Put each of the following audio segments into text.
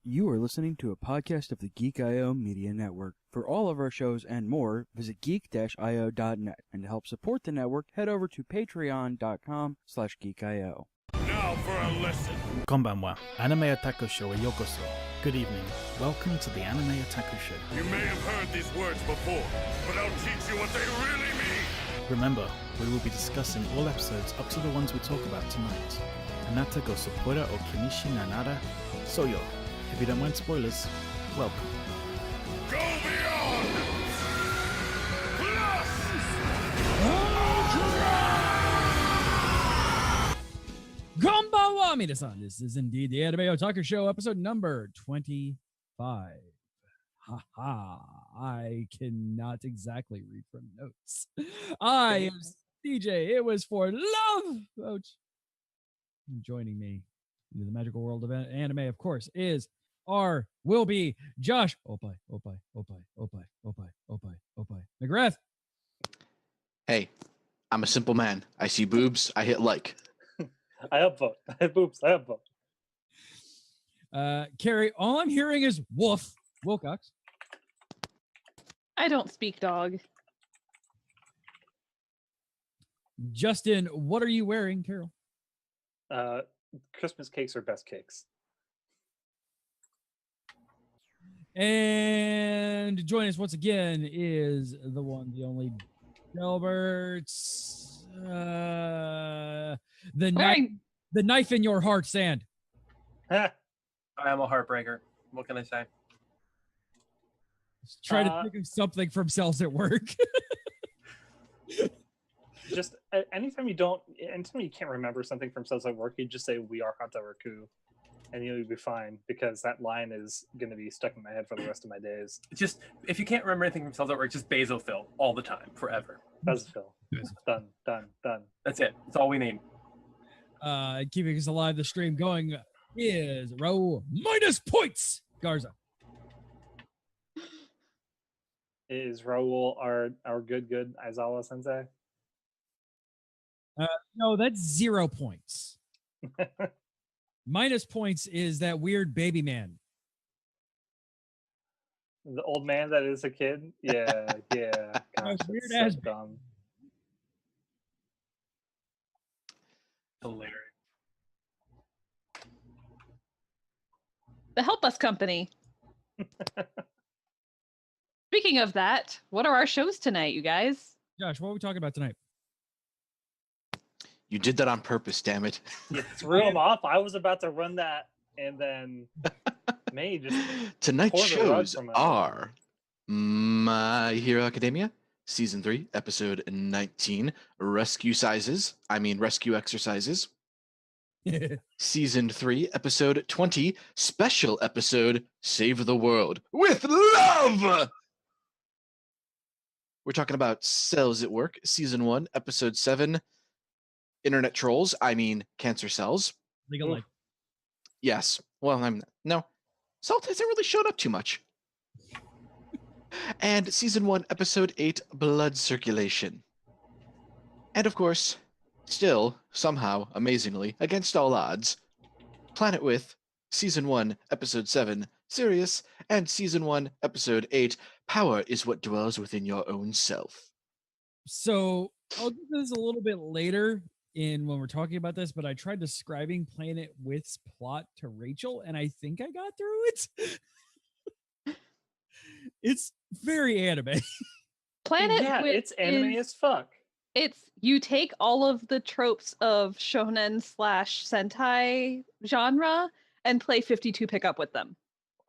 You are listening to a podcast of the Geek.io Media Network. For all of our shows and more, visit geek-io.net. And to help support the network, head over to patreon.com/geekio. Now for a lesson. Konbanwa, Anime Otaku Show e yokoso. Good evening. Welcome to the Anime Otaku Show. You may have heard these words before, but I'll teach you what they really mean. Remember, we will be discussing all episodes up to the ones we talk about tonight. Anata go sopora o kinishi nanara. So yo, if you don't mind spoilers, welcome. Go beyond! Plus! Konbanwa, minasan. This is indeed the Anime Otaku Show, episode number 25. Haha, I cannot exactly read from notes. I am DJ. It was for love, coach. Joining me into the magical world of anime, of course, will be Josh. Opai. McGrath. Hey, I'm a simple man. I see boobs, I hit like. I upvote. I have boobs. I upvote. Carrie, all I'm hearing is woof. Wilcox. I don't speak dog. Justin, what are you wearing, Carol? Christmas cakes are best cakes. And join us once again is the one, the only Delbert's the knife in your heart, Sand. I am a heartbreaker. What can I say? Try to think of something from Cells at Work. Just anytime you can't remember something from Cells at Work, you just say "We are Hotaraku," and you'll be fine, because that line is going to be stuck in my head for the rest of my days. Just if you can't remember anything from Cells at Work, just basophil all the time, forever. Basophil. Done. That's it. That's all we need. Keeping us alive, the stream going is Raul minus points. Garza. Is Raul our good Aizawa sensei? No, that's 0 points. Minus points is that weird baby man. The old man that is a kid? Yeah. Gosh, Weird so ass dumb. Hilarious. The Help Us Company. Speaking of that, what are our shows tonight, you guys? Josh, what are we talking about tonight? You did that on purpose, damn it. You threw him off. I was about to run that, and then May just Tonight's pour the rug shows from it. are My Hero Academia, Season 3, Episode 19, Rescue Exercises. Season 3, Episode 20, Special Episode, Save the World with Love! We're talking about Cells at Work, Season 1, Episode 7, Internet Trolls, Cancer Cells. Legal Life. Yes. Well, no. Salt hasn't really showed up too much. And Season 1, Episode 8, Blood Circulation. And of course, still, somehow, amazingly, against all odds, Planet With, Season 1, Episode 7, Sirius, and Season 1, Episode 8, Power is What Dwells Within Your Own Self. So I'll do this a little bit later when we're talking about this, but I tried describing Planet With's plot to Rachel, and I think I got through it. It's very anime. Planet With it's anime as fuck. It's you take all of the tropes of shonen / sentai genre and play 52 pickup with them.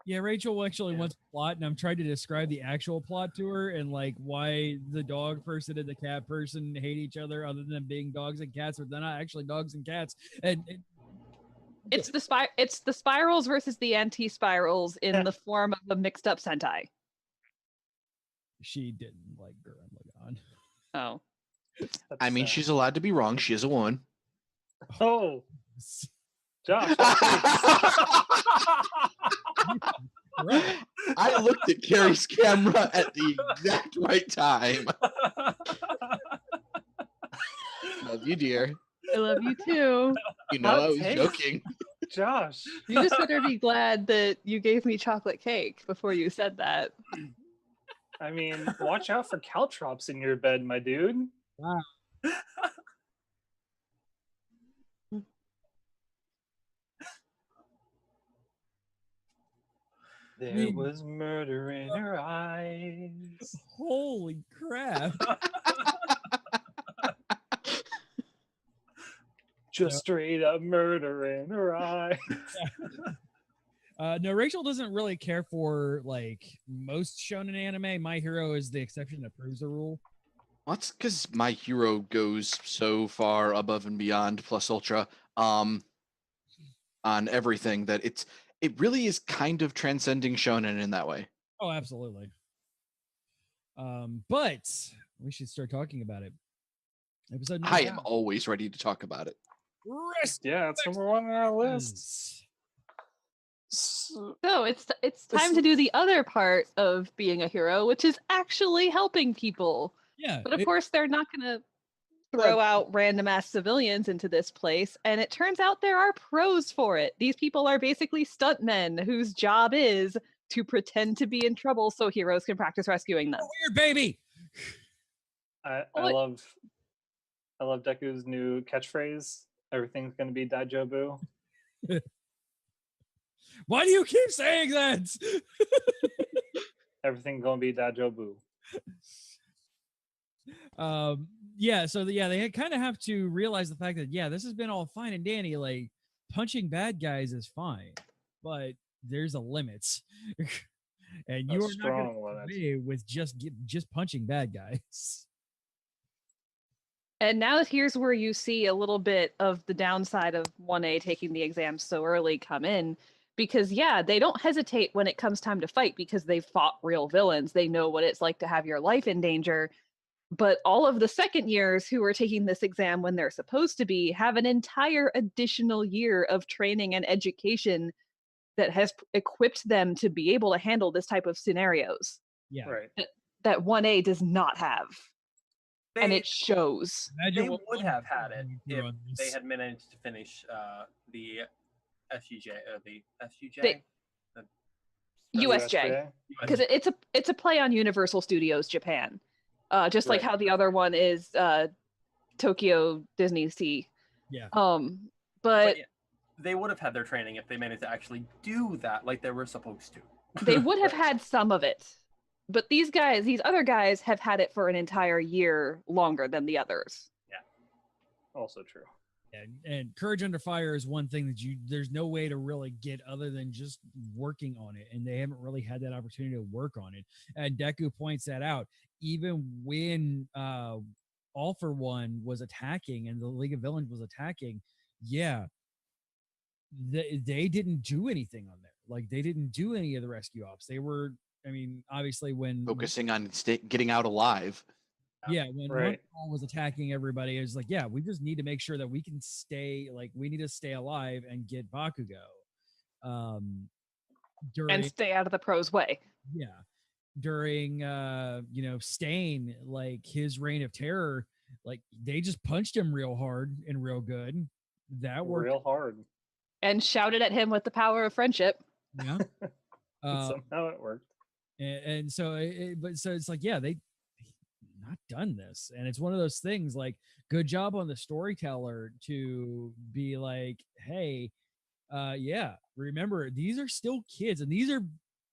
Yeah, Rachel actually wants plot, and I'm trying to describe the actual plot to her and like why the dog person and the cat person hate each other, other than being dogs and cats, but they're not actually dogs and cats. And It's the spirals versus the anti-spirals in the form of a mixed up sentai. she didn't like Gurren Lagann. Oh. She's allowed to be wrong. She is a woman. Oh, Josh. I looked at Carrie's camera at the exact right time. Love you, dear. I love you too. You know I was joking. Josh. You just better be glad that you gave me chocolate cake before you said that. I mean, watch out for caltrops in your bed, my dude. Wow. There was murder in her eyes. Holy crap. Just straight up murder in her eyes. No, Rachel doesn't really care for like most shonen anime. My Hero is the exception that proves the rule. Well, that's because My Hero goes so far above and beyond plus ultra on everything that it really is kind of transcending shonen in that way. Oh, absolutely. But we should start talking about it. Episode I 9. am always ready to talk about it. Yeah, it's number one on our list. Yes. So it's time to do the other part of being a hero, which is actually helping people. Yeah. But of course, they're not going to throw out random ass civilians into this place. And it turns out there are pros for it. These people are basically stuntmen whose job is to pretend to be in trouble so heroes can practice rescuing them. Weird baby. I love Deku's new catchphrase. Everything's gonna be Daijobu. Why do you keep saying that? Everything gonna be Daijobu. They kind of have to realize the fact that this has been all fine and dandy. Like punching bad guys is fine, but there's a limit, and you are not going to get away with just punching bad guys. And now here's where you see a little bit of the downside of 1A taking the exam so early come in. Because, they don't hesitate when it comes time to fight because they've fought real villains. They know what it's like to have your life in danger. But all of the second years who are taking this exam when they're supposed to be have an entire additional year of training and education that has equipped them to be able to handle this type of scenarios. Yeah. Right. That 1A does not have. And it shows. They would have had it if they had managed to finish the SUJ or the SUJ. USJ, because it's a play on Universal Studios Japan, just like how the other one is Tokyo Disney Sea. Yeah. But they would have had their training if they managed to actually do that like they were supposed to. They would have had some of it, but these other guys have had it for an entire year longer than the others. Yeah. Also true. And Courage Under Fire is one thing that there's no way to really get other than just working on it. And they haven't really had that opportunity to work on it. And Deku points that out. Even when All For One was attacking and the League of Villains was attacking, they didn't do anything on there. Like, they didn't do any of the rescue ops. They were, obviously when... Focusing on getting out alive. Yeah, when one was attacking everybody, it was like, we just need to make sure that we can we need to stay alive and get Bakugo. And stay out of the pros' way. Yeah. During, Stain, like his reign of terror, like they just punched him real hard and real good. That worked. Real hard. And shouted at him with the power of friendship. Yeah. Somehow it worked. And so, it's like, they not done this, and it's one of those things like good job on the storyteller to be like, hey, remember these are still kids and these are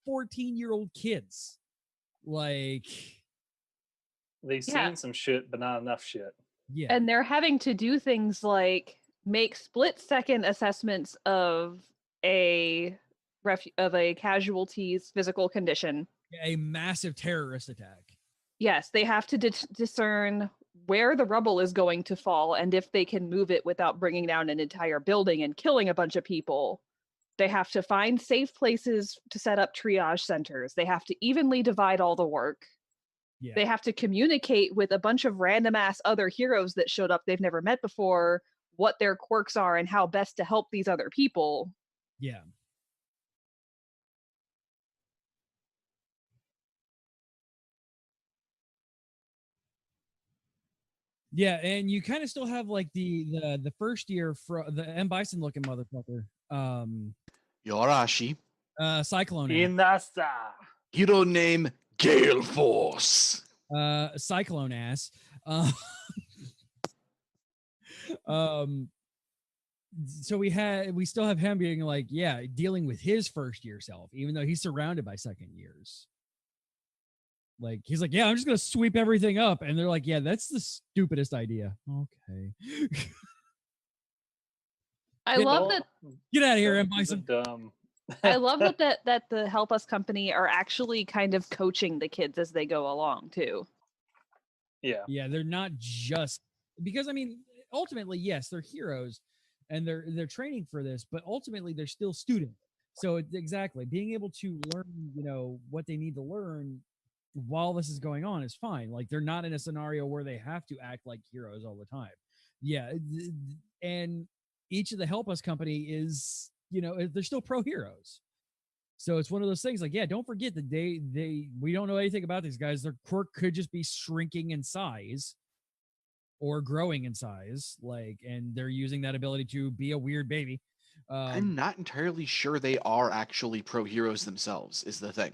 14-year-old kids, like they've seen some shit but not enough shit. And they're having to do things like make split-second assessments of a casualty's physical condition, a massive terrorist attack. Yes, they have to discern where the rubble is going to fall and if they can move it without bringing down an entire building and killing a bunch of people. They have to find safe places to set up triage centers. They have to evenly divide all the work. Yeah. They have to communicate with a bunch of random ass other heroes that showed up they've never met before, what their quirks are and how best to help these other people. Yeah. Yeah, and you kind of still have like the first year for the M. Bison looking motherfucker. Yorashi. Cyclone Inasa. Hero name Gale Force. Cyclone ass. So we still have him being like, yeah, dealing with his first year self, even though he's surrounded by second years. Like he's like, yeah, I'm just gonna sweep everything up, and they're like, yeah, that's the stupidest idea. Okay. I love that. Get out of here and buy This is some. dumb. I love that the Help Us company are actually kind of coaching the kids as they go along too. Yeah. Yeah, they're not just because I mean, ultimately, yes, they're heroes and they're training for this, but ultimately they're still students. So exactly, being able to learn, what they need to learn while this is going on is fine. Like they're not in a scenario where they have to act like heroes all the time. Yeah, and each of the Help Us company is, they're still pro heroes. So it's one of those things like, yeah, don't forget that we don't know anything about these guys. Their quirk could just be shrinking in size or growing in size, and they're using that ability to be a weird baby. I'm not entirely sure they are actually pro heroes themselves, is the thing.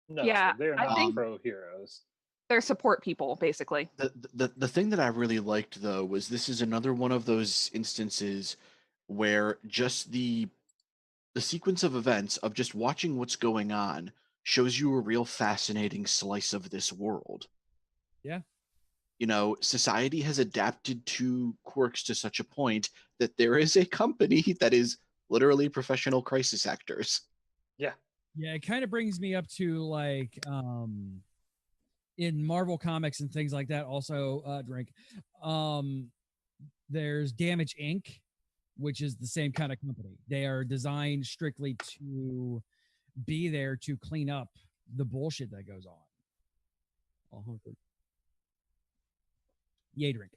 No, Yeah, they're I not think- pro heroes. They're support people, basically. The thing that I really liked though was this is another one of those instances where just the sequence of events of just watching what's going on shows you a real fascinating slice of this world. Yeah. Society has adapted to quirks to such a point that there is a company that is literally professional crisis actors. Yeah. Yeah, it kind of brings me up to in Marvel Comics and things like that. Also, drink. There's Damage Inc., which is the same kind of company. They are designed strictly to be there to clean up the bullshit that goes on. Yay, drink.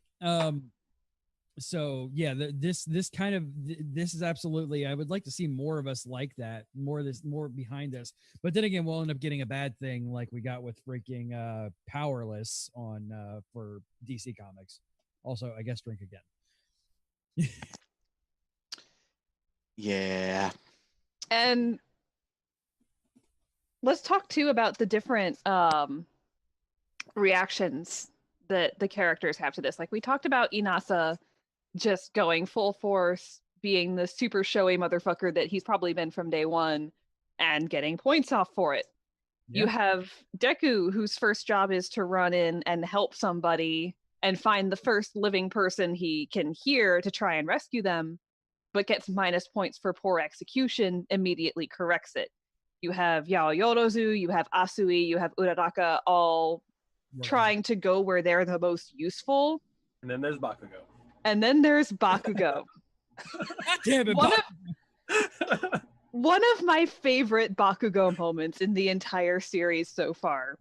So yeah, this is absolutely. I would like to see more of us like that, more behind this. But then again, we'll end up getting a bad thing like we got with freaking Powerless on for DC Comics. Also, I guess drink again. Yeah. And let's talk too about the different reactions that the characters have to this. Like we talked about Inasa just going full force, being the super showy motherfucker that he's probably been from day one and getting points off for it. Yeah. You have Deku, whose first job is to run in and help somebody and find the first living person he can hear to try and rescue them, but gets minus points for poor execution, immediately corrects it. You have Yaoyorozu, you have Asui, you have Uraraka all trying to go where they're the most useful. And then there's Bakugo. And then there's Bakugo. Damn it, one of my favorite Bakugo moments in the entire series so far.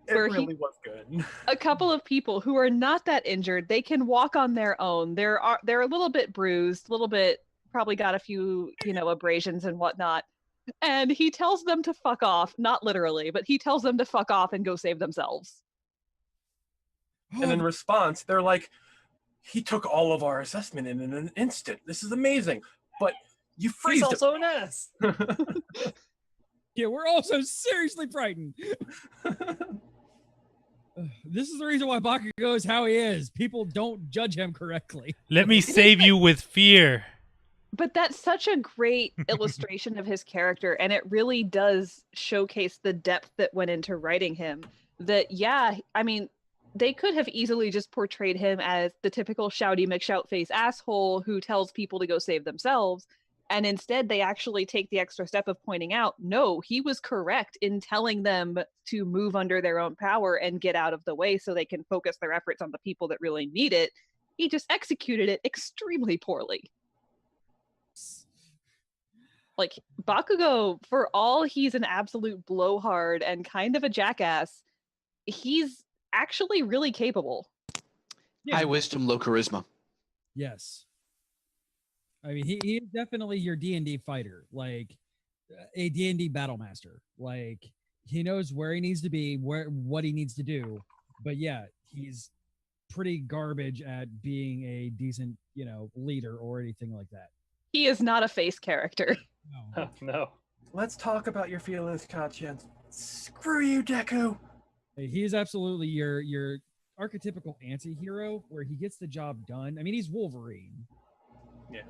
It really was good. A couple of people who are not that injured, they can walk on their own. They're a little bit bruised, a little bit, probably got a few, abrasions and whatnot. And he tells them to fuck off, not literally, but he tells them to fuck off and go save themselves. And in response, they're like, he took all of our assessment in an instant. This is amazing. But you freeze. He's also an ass. Yeah, we're also seriously frightened. This is the reason why Bakugo is how he is. People don't judge him correctly. Let me save you with fear. But that's such a great illustration of his character, and it really does showcase the depth that went into writing him. That, yeah, I mean, they could have easily just portrayed him as the typical shouty McShoutface asshole who tells people to go save themselves. And instead, they actually take the extra step of pointing out, no, he was correct in telling them to move under their own power and get out of the way so they can focus their efforts on the people that really need it. He just executed it extremely poorly. Like, Bakugo, for all he's an absolute blowhard and kind of a jackass, he's actually really capable. Yeah. High wisdom, low charisma. Yes. I mean, he is definitely your D&D fighter, like a D&D battle master. Like, he knows where he needs to be, what he needs to do. But yeah, he's pretty garbage at being a decent, leader or anything like that. He is not a face character. No. No. Let's talk about your feelings, Kachian. Screw you, Deku. He is absolutely your archetypical anti-hero where he gets the job done. I mean, he's Wolverine. Yeah.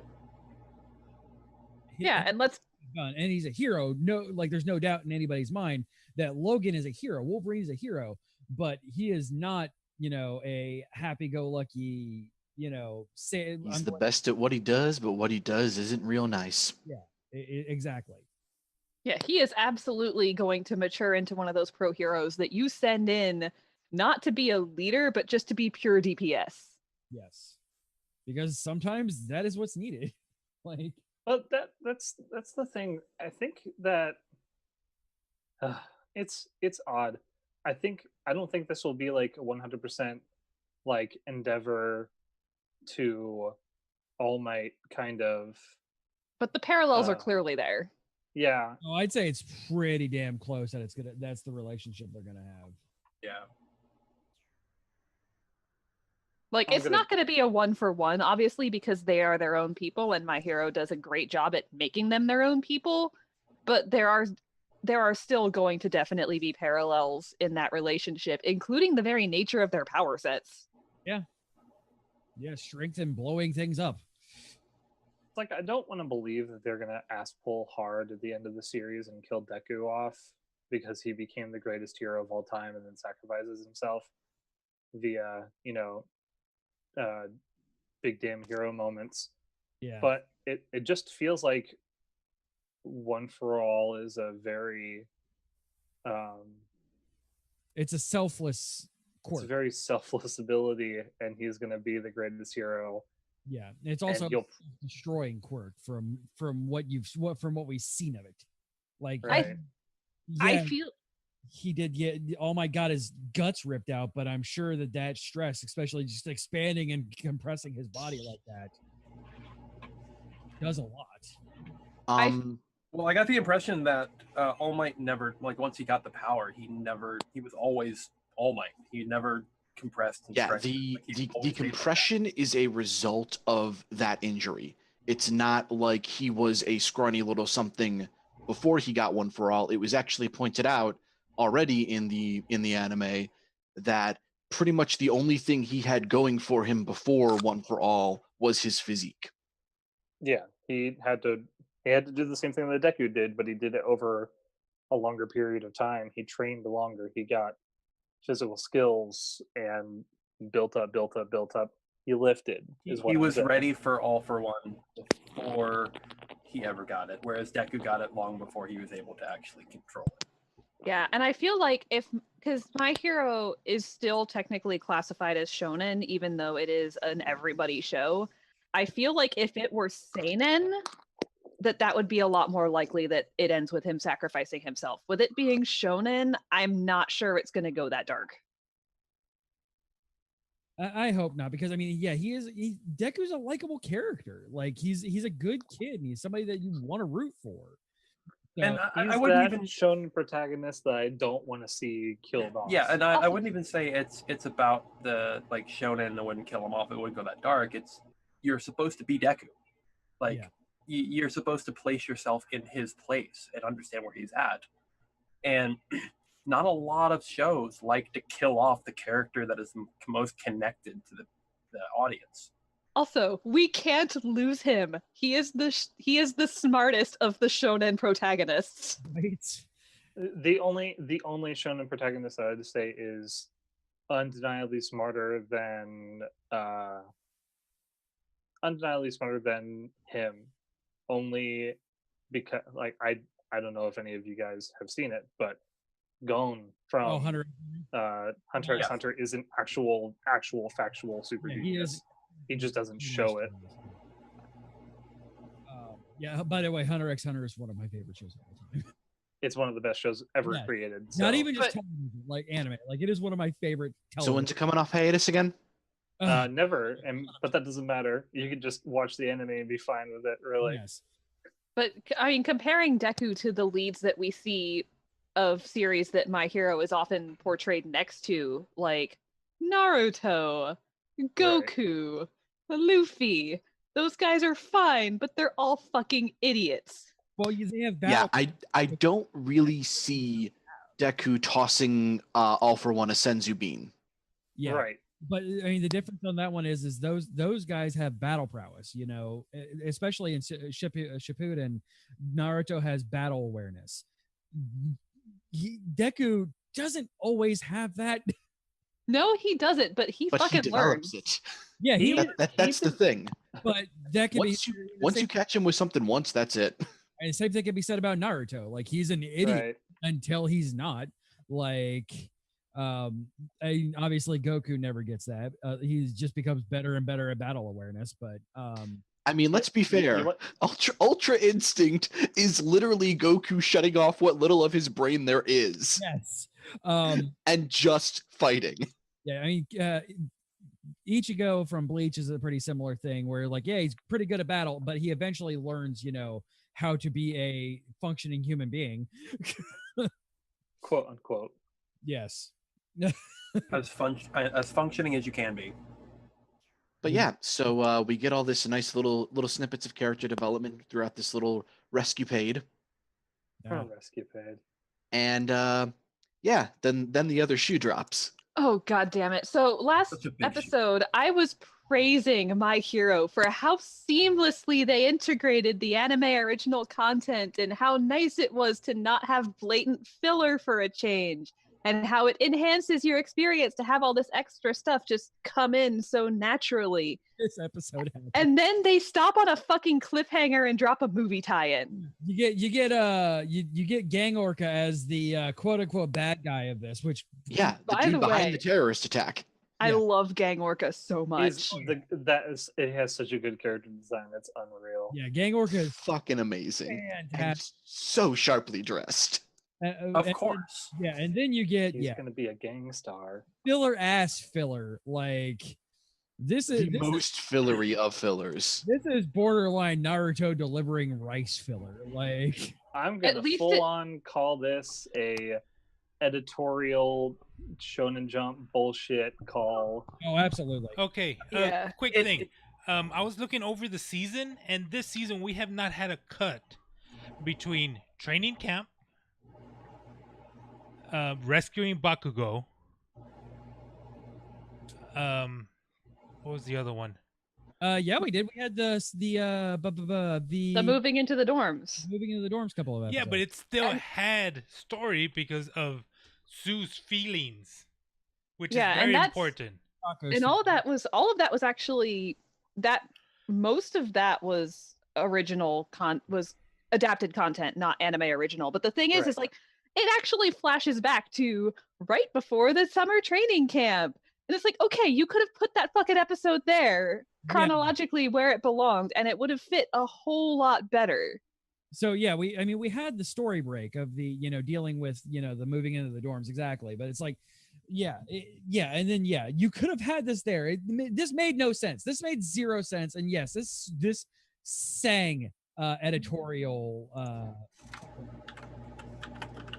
Yeah, and let's Done, and he's a hero. No, like there's no doubt in anybody's mind that Logan is a hero. Wolverine is a hero, but he is not, a happy-go-lucky, He's the best at what he does, but what he does isn't real nice. Yeah, exactly. Yeah, he is absolutely going to mature into one of those pro heroes that you send in not to be a leader, but just to be pure DPS. Yes, because sometimes that is what's needed. Like, But that's the thing. I think that it's odd. I don't think this will be like a 100% like endeavor to All Might kind of. But the parallels are clearly there. Yeah. oh, I'd say it's pretty damn close that that's the relationship they're gonna have. Yeah. Like, it's not going to be a 1-for-1, obviously, because they are their own people, and My Hero does a great job at making them their own people. But there are still going to definitely be parallels in that relationship, including the very nature of their power sets. Yeah, strength and blowing things up. It's like I don't want to believe that they're gonna ass pull hard at the end of the series and kill Deku off because he became the greatest hero of all time and then sacrifices himself via, big damn hero moments. Yeah. But it just feels like One for All is a very it's a selfless quirk. it's a very selfless ability, and he's gonna be the greatest hero. Yeah, it's also And a destroying quirk from what we've seen of it. Like, Right. I feel he did get oh my god his guts ripped out, but I'm sure that stress, especially just expanding and compressing his body like that, does a lot. Well, I got the impression that All Might never, like, once he got the power, he was always All Might. He never compressed. And Yeah, stretched. the Like, he the always stayed like compression is a result of that injury. It's not like he was a scrawny little something before he got One for All. It was actually pointed out already in the anime that pretty much the only thing he had going for him before One for All was his physique. Yeah, he had to do the same thing that Deku did, but he did it over a longer period of time. He trained longer. He got physical skills and built up. He lifted. He was ready for All for One before he ever got it, whereas Deku got it long before he was able to actually control it. Yeah, and I feel like because My Hero is still technically classified as shonen, even though it is an everybody show, I feel like if it were seinen, that would be a lot more likely that it ends with him sacrificing himself. With it being shonen, I'm not sure it's going to go that dark. I hope not, because I mean, yeah, Deku's a likable character. Like, he's a good kid, and he's somebody that you want to root for. So, And He's I wouldn't that even shown protagonist that I don't want to see killed off. Yeah, and I wouldn't even say it's about the like shonen. I wouldn't kill him off. It wouldn't go that dark. It's you're supposed to be Deku, like you're supposed to place yourself in his place and understand where he's at. And not a lot of shows like to kill off the character that is most connected to the audience. Also, we can't lose him. He is the smartest of the shonen protagonists. Right. The only shonen protagonist I would say is undeniably smarter than him. Only because, like, I don't know if any of you guys have seen it, but Gon from Hunter x Hunter is an actual factual super genius. He just doesn't show it. Yeah, by the way, Hunter x Hunter is one of my favorite shows of all time. It's one of the best shows ever created. So. Not even just television, like anime. Like, it is one of my favorite television. So when's it coming off hiatus again? Never, but that doesn't matter. You can just watch the anime and be fine with it, really. Yes. But I mean, comparing Deku to the leads that we see of series that My Hero is often portrayed next to, like Naruto, Goku, Luffy, Those guys are fine, but they're all fucking idiots. Well, they have Yeah, battle. I don't really see Deku tossing All for One a Senzu bean. Yeah. Right. But I mean, the difference on that one is those guys have battle prowess, you know, especially in Shippuden. Naruto has battle awareness. Deku doesn't always have that. No, he doesn't, but he fucking develops learns. it. Yeah, That's the thing. But that can Once you catch him with something once, that's it. And the same thing can be said about Naruto. Like, he's an idiot until he's not. Like, obviously Goku never gets that. He just becomes better and better at battle awareness. But I mean, let's be fair. Ultra Instinct is literally Goku shutting off what little of his brain there is. Yes. And just fighting. Yeah, I mean, Ichigo from Bleach is a pretty similar thing where, like, yeah, he's pretty good at battle, but he eventually learns, you know, how to be a functioning human being. Quote unquote. Yes. as functioning as you can be. But yeah, so we get all this nice little snippets of character development throughout this little rescue-pade. Rescue-pade. And yeah, then the other shoe drops. Oh, god damn it. So last episode, I was praising My Hero for how seamlessly they integrated the anime original content and how nice it was to not have blatant filler for a change, and how it enhances your experience to have all this extra stuff just come in so naturally. This episode happened. And then they stop on a fucking cliffhanger and drop a movie tie-in. You get Gang Orca as the quote unquote bad guy of this, which the dude behind the terrorist attack. I love Gang Orca so much. It has such a good character design. That's unreal. Yeah, Gang Orca is fucking amazing. Fantastic. And so sharply dressed. Of course. And then you get He's gonna be a gang star. Filler. Like, this is the most fillery of fillers. This is borderline Naruto delivering rice filler. Like, I'm gonna full on call this a editorial Shonen Jump bullshit call. Oh, absolutely. Okay. Quick thing. I was looking over the season, and this season we have not had a cut between training camp, rescuing Bakugo. What was the other one? Yeah, we did. We had the moving into the dorms. Moving into the dorms couple of episodes. Yeah, but it still had story because of Sue's feelings, which is very important. And all of that was actually that most of that was original was adapted content, not anime original. But the thing is like it actually flashes back to right before the summer training camp. And it's like, okay, you could have put that fucking episode there chronologically where it belonged, and it would have fit a whole lot better. So yeah, we had the story break of the, you know, dealing with, you know, the moving into the dorms exactly, but it's like, and then you could have had this there. This made no sense. This made zero sense, and yes, this sang editorial.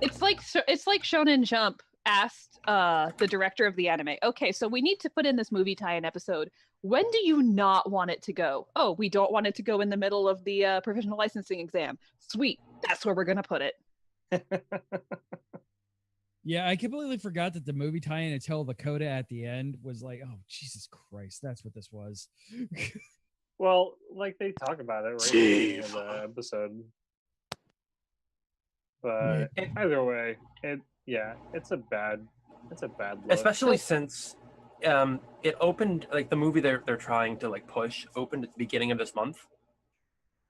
It's like Shonen Jump asked the director of the anime, okay, so we need to put in this movie tie-in episode. When do you not want it to go? Oh, we don't want it to go in the middle of the provisional licensing exam. Sweet, that's where we're gonna put it. Yeah, I completely forgot that the movie tie-in until the coda at the end was like, oh, Jesus Christ, that's what this was. Well, like they talk about it right at the beginning of the episode. But either way, it's a bad look. Especially since it opened, like, the movie they're trying to like push opened at the beginning of this month,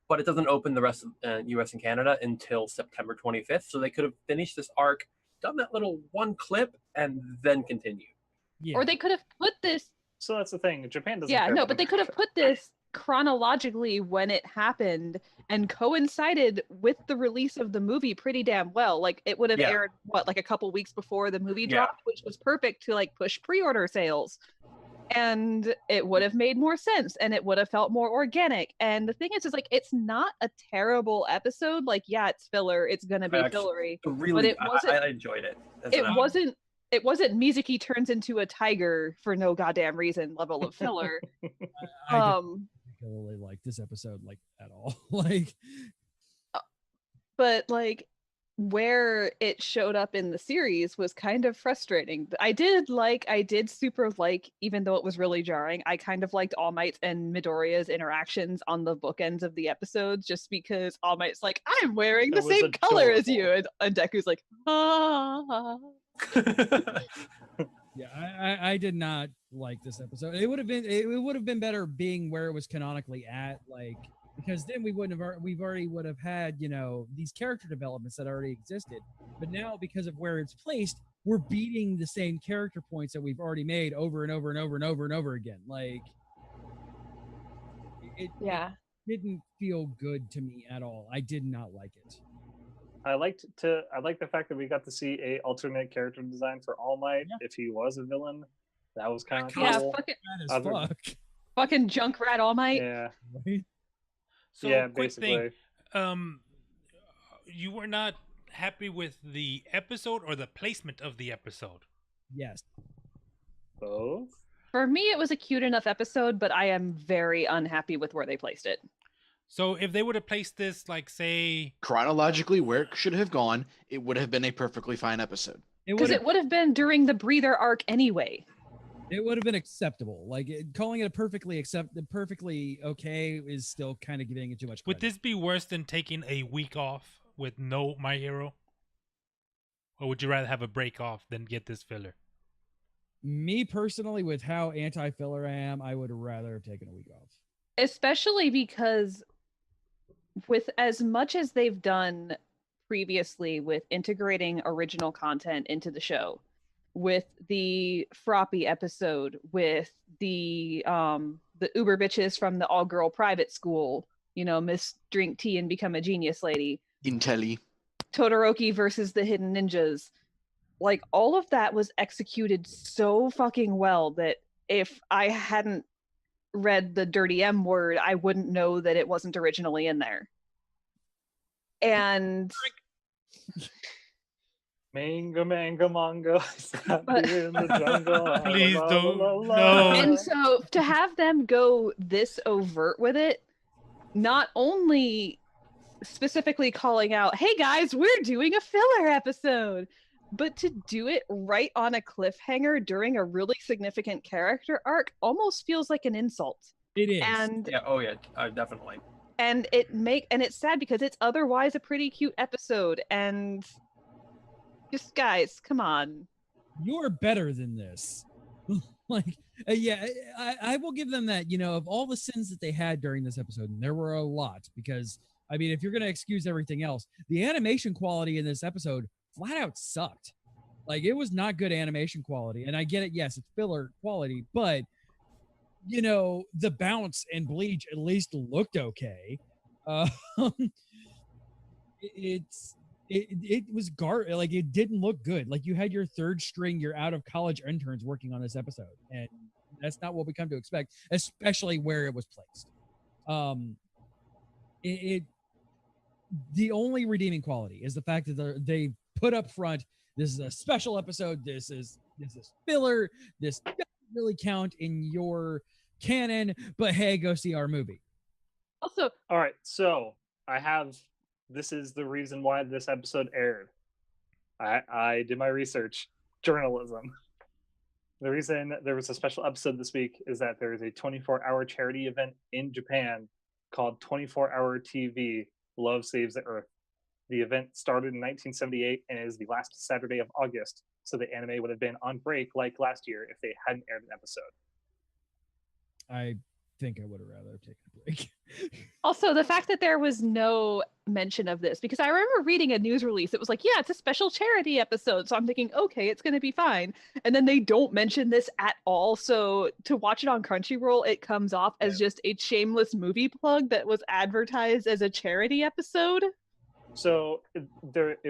but it doesn't open the rest of US and Canada until September 25th, so they could have finished this arc, done that little one clip, and then continue. Or they could have put this, so that's the thing, Japan doesn't but they could have put this chronologically when it happened and coincided with the release of the movie pretty damn well. Like, it would have aired like a couple weeks before the movie dropped, which was perfect to like push pre-order sales, and it would have made more sense and it would have felt more organic. And the thing is like, it's not a terrible episode. Like, yeah, it's filler, it's gonna be fillery, really, but it wasn't. I enjoyed it. It wasn't Mizuki turns into a tiger for no goddamn reason level of filler. particularly like this episode like at all. Like, but like where it showed up in the series was kind of frustrating. I did super like, even though it was really jarring, I kind of liked All Might's and Midoriya's interactions on the bookends of the episodes, just because All Might's like, I'm wearing the That was same color as you, adorable. and Deku's like, ah. yeah, I did not like this episode. It would have been better being where it was canonically at, like, because then we already would have had, you know, these character developments that already existed. But now, because of where it's placed, we're beating the same character points that we've already made over and over and over and over and over again. Like, it didn't feel good to me at all. I did not like it. I like the fact that we got to see a alternate character design for All Might if he was a villain. That was kind of cool. Yeah, fucking Junkrat All Might. Yeah. So, yeah, quick basically. thing. You were not happy with the episode or the placement of the episode? Yes. Both? For me, it was a cute enough episode, but I am very unhappy with where they placed it. So if they would have placed this, like, say... chronologically where it should have gone, it would have been a perfectly fine episode. Because it would have been during the breather arc anyway. It would have been acceptable. Like, calling it a perfectly okay is still kind of giving it too much credit. Would this be worse than taking a week off with no My Hero? Or would you rather have a break off than get this filler? Me personally, with how anti-filler I am, I would rather have taken a week off. Especially because with as much as they've done previously with integrating original content into the show, with the Froppy episode, with the Uber bitches from the all-girl private school, you know, Miss Drink Tea and Become a Genius Lady, Intelli, Todoroki versus the Hidden Ninjas, like, all of that was executed so fucking well that if I hadn't read the dirty M word, I wouldn't know that it wasn't originally in there. And Manga, manga, in the jungle. Please don't. No. And so to have them go this overt with it, not only specifically calling out, hey guys, we're doing a filler episode, but to do it right on a cliffhanger during a really significant character arc almost feels like an insult. It is. And yeah, oh yeah, definitely. And it's sad because it's otherwise a pretty cute episode, and just, guys, come on. You're better than this. Like, yeah, I will give them that, you know, of all the sins that they had during this episode, and there were a lot, because, I mean, if you're going to excuse everything else, the animation quality in this episode flat out sucked. Like, it was not good animation quality, and I get it, yes, it's filler quality, but, you know, the bounce and Bleach at least looked okay. It was like, it didn't look good. Like, you had your third string, your out of college interns working on this episode, and that's not what we come to expect, especially where it was placed. The only redeeming quality is the fact that they put up front, this is a special episode, this is filler, this doesn't really count in your canon, but hey, go see our movie. Also, all right, so this is the reason why this episode aired. I did my research, journalism. The reason there was a special episode this week is that there is a 24-hour charity event in Japan called 24-Hour TV Love Saves the Earth. The event started in 1978 and is the last Saturday of August, so the anime would have been on break like last year if they hadn't aired an episode. I think I would have rather taken a break. Also, the fact that there was no mention of this, because I remember reading a news release, it was like, yeah, it's a special charity episode, so I'm thinking, okay, it's going to be fine, and then they don't mention this at all, so to watch it on Crunchyroll, it comes off as just a shameless movie plug that was advertised as a charity episode. So it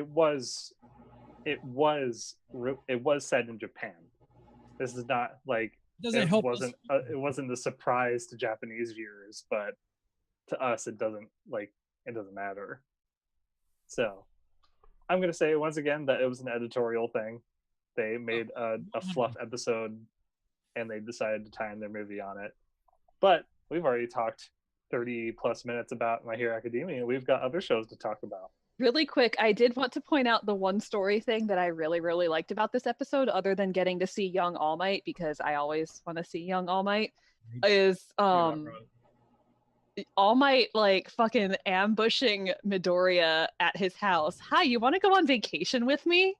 was said in Japan. This is not like it wasn't a surprise to Japanese viewers, but to us it doesn't matter. So I'm gonna say once again that it was an editorial thing. They made a fluff episode and they decided to tie in their movie on it. But we've already talked 30 plus minutes about My Hero Academia. We've got other shows to talk about. Really quick, I did want to point out the one story thing that I really, really liked about this episode, other than getting to see young All Might, because I always want to see young All Might, is All Might like fucking ambushing Midoriya at his house. Hi, you want to go on vacation with me?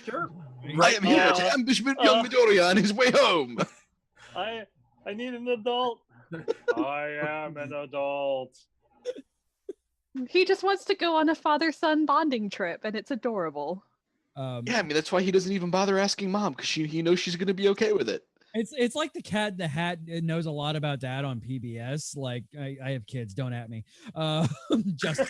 Sure. I am here to ambush young Midoriya on his way home. I need an adult. I am an adult. He just wants to go on a father-son bonding trip, and it's adorable. Yeah, I mean, that's why he doesn't even bother asking mom, because he knows she's going to be okay with it. It's like the Cat in the Hat knows a lot about Dad on PBS. Like, I have kids, don't at me. Just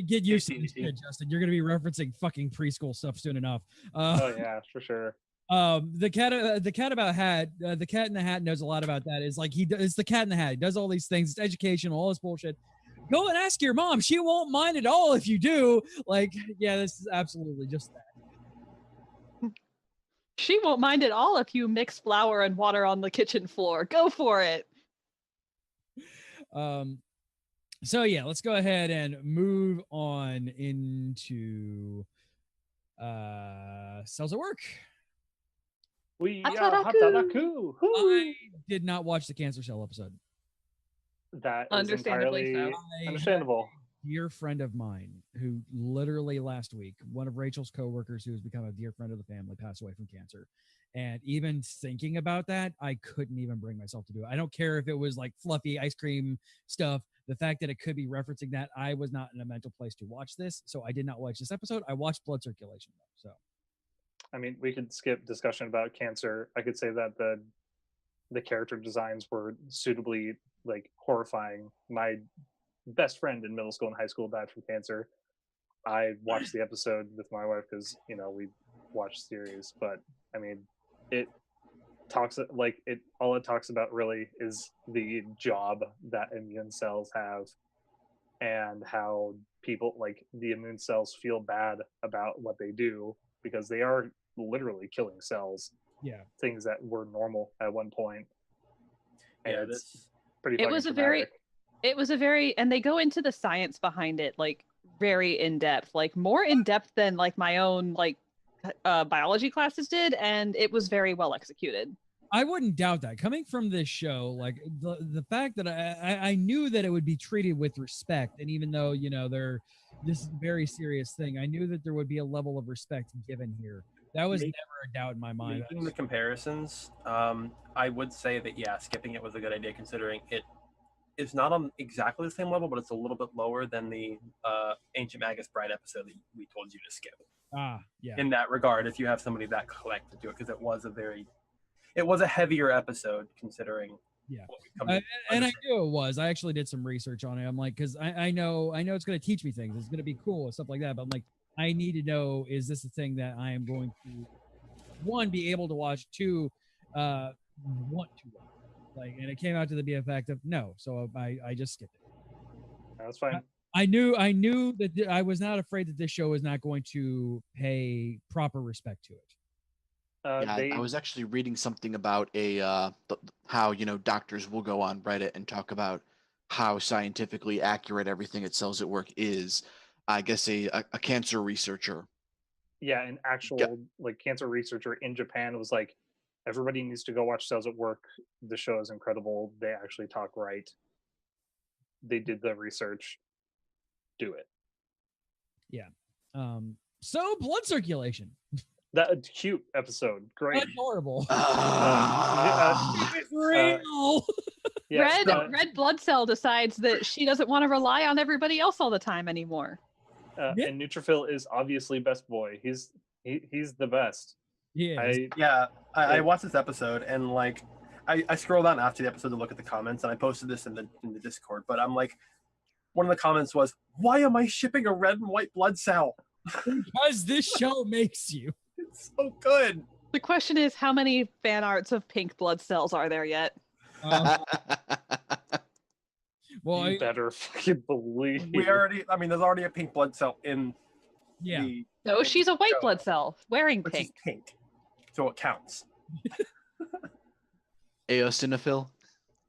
get used to this shit, Justin. You're gonna be referencing fucking preschool stuff soon enough. Oh yeah, for sure. The cat in the Hat knows a lot about that. It's the Cat in the Hat. He does all these things. It's educational, all this bullshit. Go and ask your mom. She won't mind at all if you do. Like, yeah, this is absolutely just that. She won't mind at all if you mix flour and water on the kitchen floor. Go for it. So yeah, let's go ahead and move on into Cells at Work. We are Hataraku. I did not watch the Cancer Cell episode. That is Understandably entirely so. understandable. Dear friend of mine who literally last week, one of Rachel's coworkers who has become a dear friend of the family, passed away from cancer. And even thinking about that, I couldn't even bring myself to do it. I don't care if it was like fluffy ice cream stuff. The fact that it could be referencing that, I was not in a mental place to watch this. So I did not watch this episode. I watched Blood Circulation though. So, I mean, we could skip discussion about cancer. I could say that the character designs were suitably like horrifying. My best friend in middle school and high school died from cancer. I watched the episode with my wife because we watched Sirius, but I mean, it talks like it. All it talks about really is the job that immune cells have, and how people like the immune cells feel bad about what they do because they are literally killing cells. Yeah, things that were normal at one point. And Yeah, it's pretty. It was a very, and they go into the science behind it, like very in depth, like more in depth than like my own like biology classes did, and it was very well executed. I wouldn't doubt that. Coming from this show, like the fact that I knew that it would be treated with respect, and even though they're this very serious thing, I knew that there would be a level of respect given here. That was never a doubt in my mind. Making the comparisons, I would say that skipping it was a good idea, considering it is not on exactly the same level, but it's a little bit lower than the Ancient Magus Bride episode that we told you to skip. Yeah. In that regard, if you have somebody that collected to it, because it was a heavier episode considering. Yeah, I knew it was. I actually did some research on it. I'm like, because I know it's going to teach me things. It's going to be cool and stuff like that. But I'm like, I need to know, is this a thing that I am going to, one, be able to watch, two, want to watch? Like, and it came out to be a fact of no. So I just skipped it. That's fine. I knew that I was not afraid that this show was not going to pay proper respect to it. I was actually reading something about how doctors will go on Reddit and talk about how scientifically accurate everything at Cells at Work is. I guess a cancer researcher. Yeah, an actual like cancer researcher in Japan was like, everybody needs to go watch Cells at Work. The show is incredible. They actually talk right. They did the research. Do it. Yeah. So Blood Circulation. That cute episode. Great. Adorable. It's real. Red blood cell decides that she doesn't want to rely on everybody else all the time anymore. And Neutrophil is obviously best boy. He's the best. Yeah. I watched this episode and like I scrolled down after the episode to look at the comments, and I posted this in the Discord. But I'm like, one of the comments was, "Why am I shipping a red and white blood cell?" Because this show makes you. It's so good. The question is, how many fan arts of pink blood cells are there yet? Well, you better fucking believe. There's already a pink blood cell in. Yeah. No, she's a white blood cell wearing which pink. Is pink, so it counts. Eosinophil.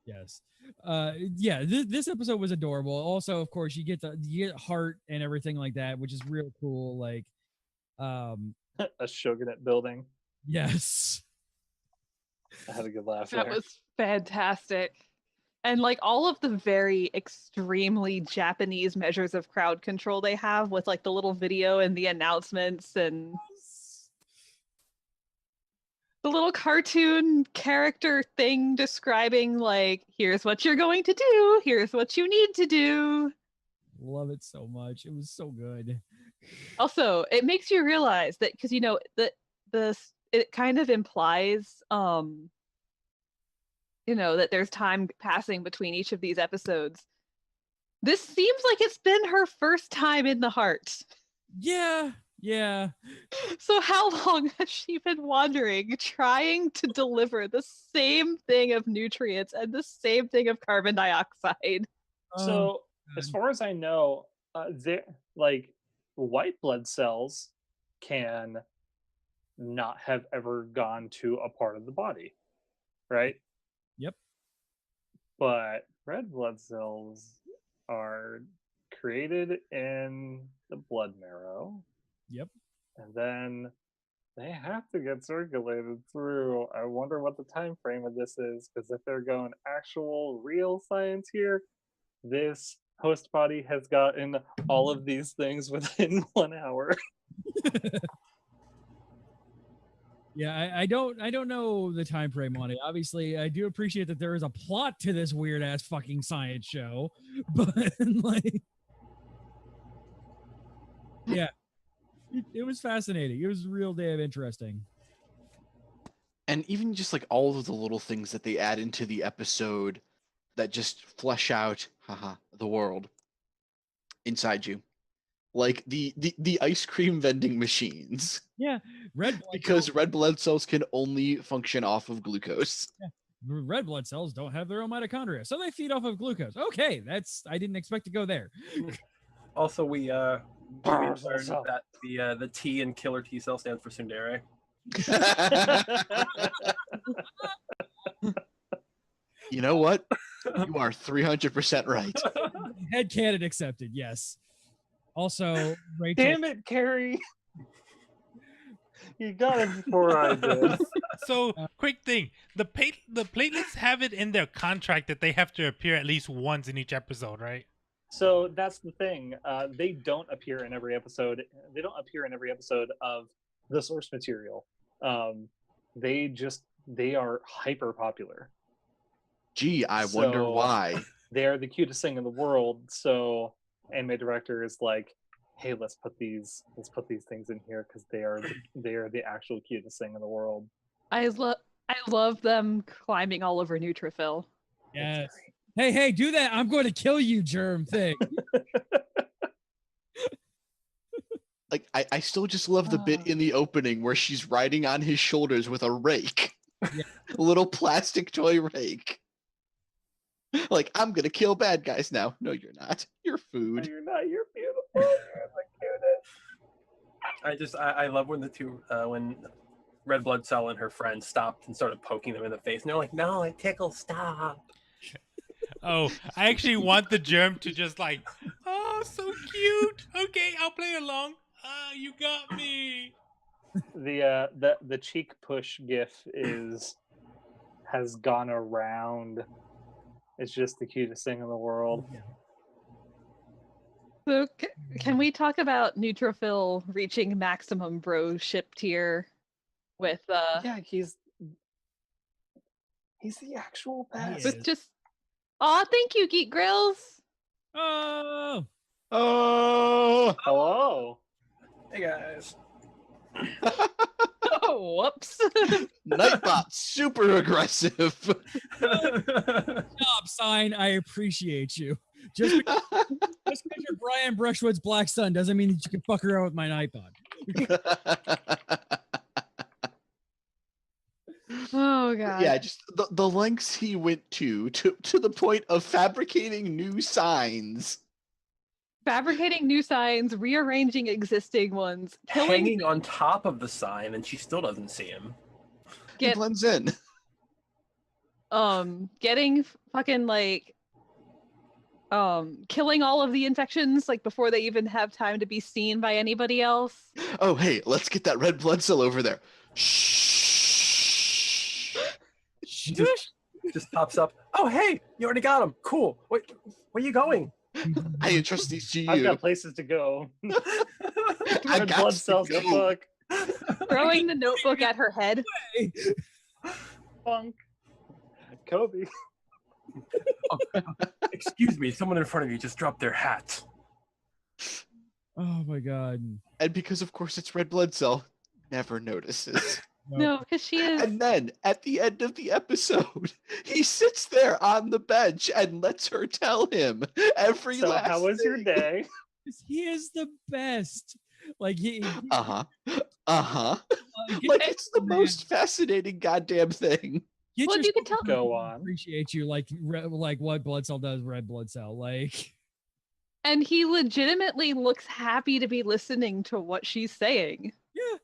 Yes. Yeah, this episode was adorable. Also, of course, you get heart and everything like that, which is real cool. Like, A shogunate building. yes. I had a good laugh That there. was fantastic. And like all of the very extremely Japanese measures of crowd control they have with like the little video and the announcements and the little cartoon character thing describing like, here's what you're going to do, here's what you need to do. Love it so much. It was so good. Also, it makes you realize that because it kind of implies that there's time passing between each of these episodes. This seems like it's been her first time in the heart. Yeah. So how long has she been wandering, trying to deliver the same thing of nutrients and the same thing of carbon dioxide? So, as far as I know, white blood cells can not have ever gone to a part of the body, right? Yep. But red blood cells are created in the blood marrow. Yep. And then they have to get circulated through. I wonder what the time frame of this is, because if they're going actual real science here, this host body has gotten all of these things within 1 hour. Yeah, I don't know the time frame on it. Obviously, I do appreciate that there is a plot to this weird ass fucking science show, but like, yeah, it was fascinating. It was real damn interesting. And even just like all of the little things that they add into the episode that just flesh out, the world inside you. Like the ice cream vending machines. Yeah, because red blood cells can only function off of glucose. Yeah. Red blood cells don't have their own mitochondria, so they feed off of glucose. Okay, I didn't expect to go there. Also, we learned that the T in killer T cell stands for Tsundere. You know what? You are 300% right. Headcanon accepted. Yes. Also, Rachel. Damn it, Carrie! You got it before I did. So, quick thing: the platelets have it in their contract that they have to appear at least once in each episode, right? So that's the thing. They don't appear in every episode. They don't appear in every episode of the source material. They are hyper popular. Gee, I wonder why. They are the cutest thing in the world. So anime director is like, hey, let's put these things in here because they are the actual cutest thing in the world. I love them climbing all over neutrophil. Yes. Hey, do that. I'm going to kill you, germ thing. Like, I still just love the bit in the opening where she's riding on his shoulders with a rake. Yeah. A little plastic toy rake. Like, I'm going to kill bad guys now. No, you're not. You're food. No, you're not. You're beautiful. You're the cutest. I love when the two, when Red Blood Cell and her friend stopped and started poking them in the face. And they're like, no, it tickles, stop. Oh, I actually want the germ to just like, oh, so cute. Okay, I'll play along. You got me. The cheek push gif has gone around. It's just the cutest thing in the world. So can we talk about neutrophil reaching maximum bro ship tier with Yeah, he's the actual best. with just thank you, Geek Grills. Oh, Hello. Hey, guys. Oh, whoops. Nightbot, super aggressive. stop sign. I appreciate you. Just because you're Brian Brushwood's Black Sun doesn't mean that you can fuck around with my Nightbot. Oh god. Yeah, just the lengths he went to the point of fabricating new signs. Fabricating new signs, rearranging existing ones, Hanging on top of the sign, and she still doesn't see him. He blends in. getting fucking like killing all of the infections like before they even have time to be seen by anybody else. Oh, hey, let's get that red blood cell over there. Shh. Just pops up. Oh, hey, you already got him. Cool. Wait, where are you going? I entrust these to you. I've got places to go. I Red got blood to cells go. the book. Throwing the notebook at her head. Funk. Kobe. Excuse me, someone in front of you just dropped their hat. Oh my god. And because, of course, it's red blood cell, never notices. No, because she is. And then, at the end of the episode, he sits there on the bench and lets her tell him every So last how was your thing. day? He is the best. Like he Uh-huh. get- Like, it's the most fascinating goddamn thing. get Well, your you can tell. Go on. appreciate you like like what blood cell does red blood cell like. And he legitimately looks happy to be listening to what she's saying. Yeah.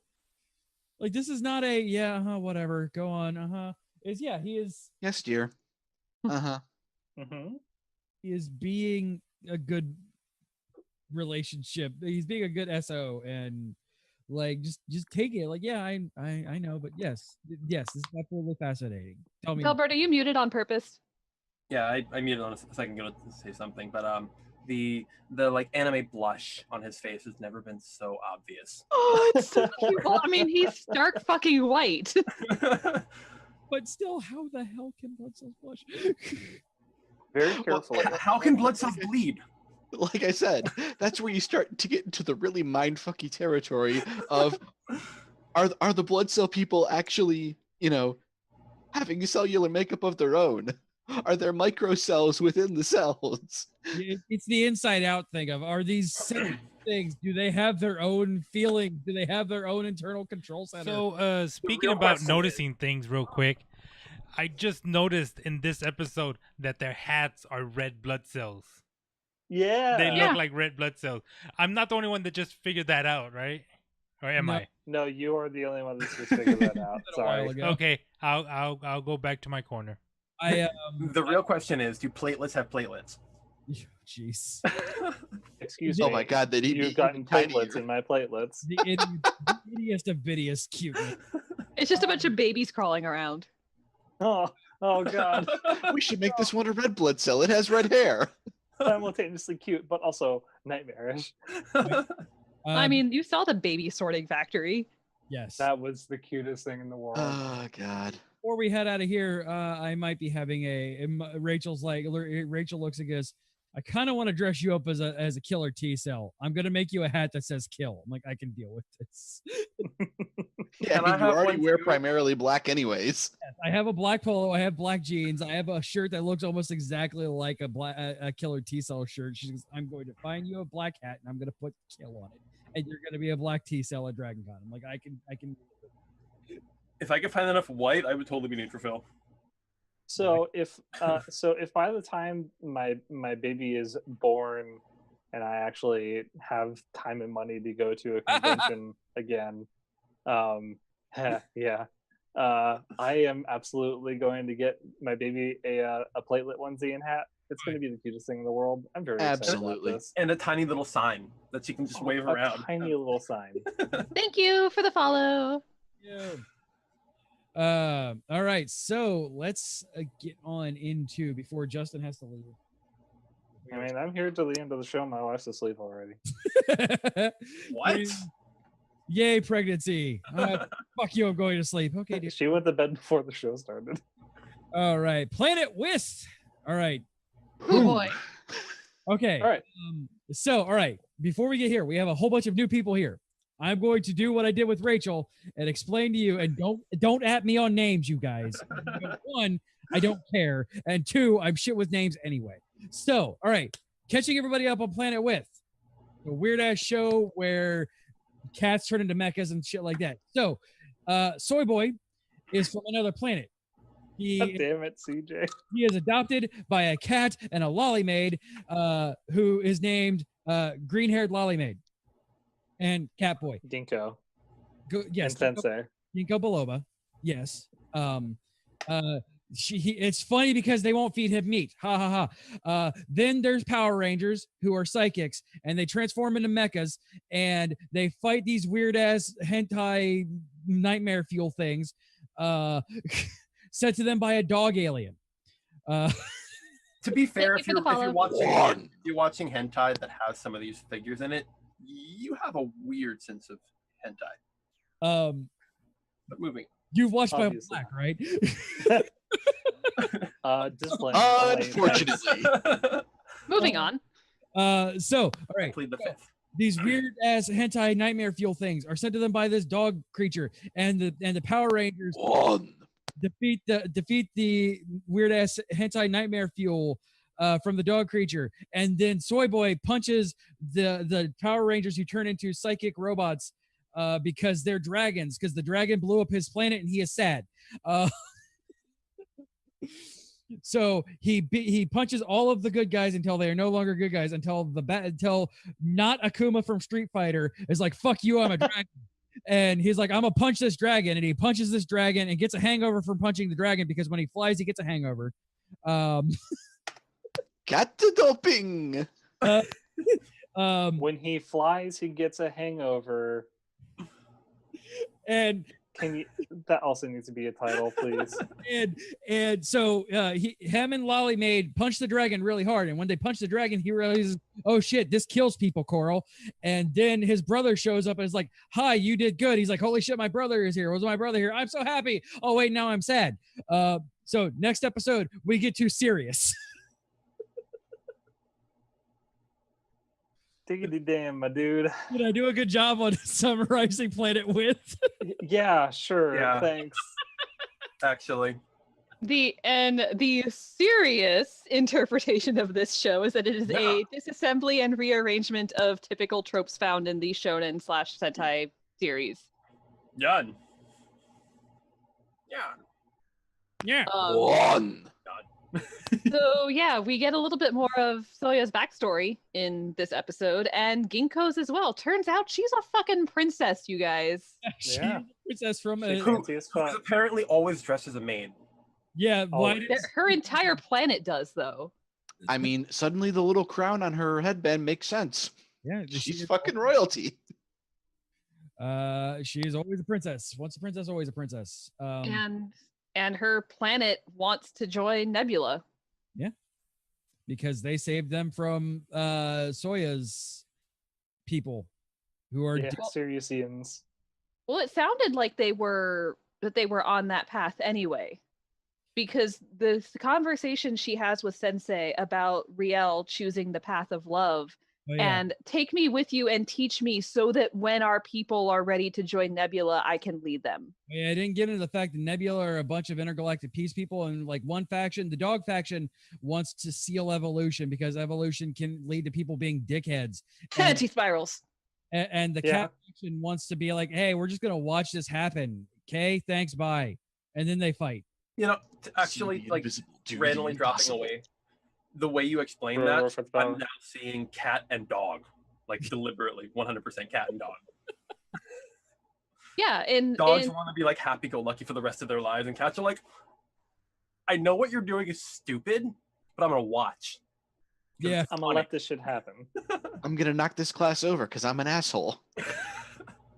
Like this is not a whatever. Go on. Is he is Yes, dear. Uh-huh. Mm-hmm. he is being a good relationship. He's being a good SO and like just take it. Like, yeah, I know, but yes, this is absolutely fascinating. Tell me. Gilbert, are you muted on purpose? Yeah, I muted on a second ago to say something, but the like anime blush on his face has never been so obvious. Oh, it's so cute. Well, I mean, he's stark fucking white. But still, how the hell can blood cells blush? Very carefully. How can blood cells bleed? Like I said, that's where you start to get into the really mindfucky territory of are the blood cell people actually, having cellular makeup of their own? Are there microcells within the cells? It's the inside out thing of are these same things? Do they have their own feelings? Do they have their own internal control center? So, speaking real about question noticing things real quick, I just noticed in this episode that their hats are red blood cells. Yeah. They Yeah. look like red blood cells. I'm not the only one that just figured that out, right? Or am No. I? No, you are the only one that's just figured that out. A while Sorry. ago. Okay, I'll go back to my corner. I The real question is, do platelets have platelets? jeez. Excuse me. Oh my god, they need You've gotten platelets in my platelets. The ittiest of bittiest cuteness. It's just a bunch of babies crawling around. Oh God. We should make this one a red blood cell. It has red hair. Simultaneously cute, but also nightmarish. I mean, you saw the baby sorting factory. yes. That was the cutest thing in the world. Oh god. Before we head out of here, I might be having Rachel's like Rachel looks and goes, I kind of want to dress you up as a killer T cell. I'm gonna make you a hat that says kill. I'm like, I can deal with this. Yeah, Can I I mean, you have already one wear too? primarily black anyways. I have a black polo. I have black jeans. I have a shirt that looks almost exactly like a killer T cell shirt. She goes, I'm going to find you a black hat and I'm going to put kill on it, and you're going to be a black T cell at Dragon Con. I'm like, I can. If I could find enough white, I would totally be neutrophil. So if by the time my baby is born and I actually have time and money to go to a convention again, yeah, I am absolutely going to get my baby a platelet onesie and hat. It's going to be the cutest thing in the world. I'm very excited Absolutely. about this. And a tiny little sign that she can just wave A around. tiny little sign. Thank you for the follow. Yeah. All right. So let's get on into before Justin has to leave. I mean, I'm here till the end of the show. My wife's asleep already. What? Yay, pregnancy. Fuck you, I'm going to sleep. Okay, dude. She went to bed before the show started. All right. Planet Whist. All right. Oh boy. Okay. All right. So, all right. Before we get here, we have a whole bunch of new people here. I'm going to do what I did with Rachel and explain to you, and don't at me on names, you guys. One, I don't care, and two, I'm shit with names anyway. So, all right, catching everybody up on Planet With, a weird ass show where cats turn into mechas and shit like that. So, Soy Boy is from another planet. God damn it, CJ. He is adopted by a cat and a lolly maid, who is named green-haired lolly maid and cat boy. Dinko. Yes, And Sensei. Ginkgo biloba. Yes. It's funny because they won't feed him meat. Ha ha ha. Then there's Power Rangers who are psychics and they transform into mechas and they fight these weird ass hentai nightmare fuel things sent to them by a dog alien. To be fair, Thank you for the if you're follow. watching hentai that has some of these figures in it, you have a weird sense of hentai. But moving. You've watched Bible Obviously. Black, right? Discipline. Unfortunately. Moving on. So, all right. Plead the fifth. These weird ass hentai nightmare fuel things are sent to them by this dog creature, and the Power Rangers defeat the weird ass hentai nightmare fuel from the dog creature, and then Soy Boy punches the Power Rangers who turn into psychic robots because they're dragons, because the dragon blew up his planet and he is sad. So he punches all of the good guys until they are no longer good guys, until not Akuma from Street Fighter is like, fuck you, I'm a dragon. And he's like, I'm gonna punch this dragon, and he punches this dragon and gets a hangover from punching the dragon because when he flies he gets a hangover. Got the doping. When he flies, he gets a hangover. And that also needs to be a title, please. and so him and Lolly Maid punch the dragon really hard, and when they punch the dragon, he realizes, oh shit, this kills people, Coral. And then his brother shows up and is like, hi, you did good. He's like, holy shit, my brother is here. Was my brother here? I'm so happy. Oh wait, now I'm sad. So next episode we get to Sirius. Diggity damn, my dude. Did I do a good job on summarizing Planet Width? Yeah, sure. Yeah. Thanks. Actually. The serious interpretation of this show is that it is a disassembly and rearrangement of typical tropes found in the shonen / sentai series. Done. Yeah. One. So yeah, we get a little bit more of Soya's backstory in this episode, and Ginkgo's as well. Turns out she's a fucking princess, you guys. She's Yeah. a princess from She's a, fancy as Who's fuck. apparently always dressed as a maid. yeah. Why Oh, does, Her entire planet does, though. I mean, suddenly the little crown on her headband makes sense. yeah, She's fucking royalty. She is always a princess. Once a princess, always a princess. And her planet wants to join Nebula. Because they saved them from Soya's people, who are Yeah, Siriusians. Well, it sounded like they were on that path anyway, because the conversation she has with Sensei about Riel choosing the path of love and take me with you and teach me so that when our people are ready to join Nebula, I can lead them. Yeah, I didn't get into the fact that Nebula are a bunch of intergalactic peace people, and like one faction, the dog faction, wants to seal evolution because evolution can lead to people being dickheads. Anti-spirals. And the cat faction wants to be like, hey, we're just gonna watch this happen. Okay, thanks, bye. And then they fight. You know, actually, See like invisible duty randomly dropping impossible. away. The way you explain Roar that, for the I'm power. now seeing cat and dog, like deliberately, 100% cat and dog. Yeah, Dogs want to be like happy-go-lucky for the rest of their lives, and cats are like, I know what you're doing is stupid, but I'm gonna watch. Yeah, I'm gonna let this shit happen. I'm gonna knock this class over because I'm an asshole.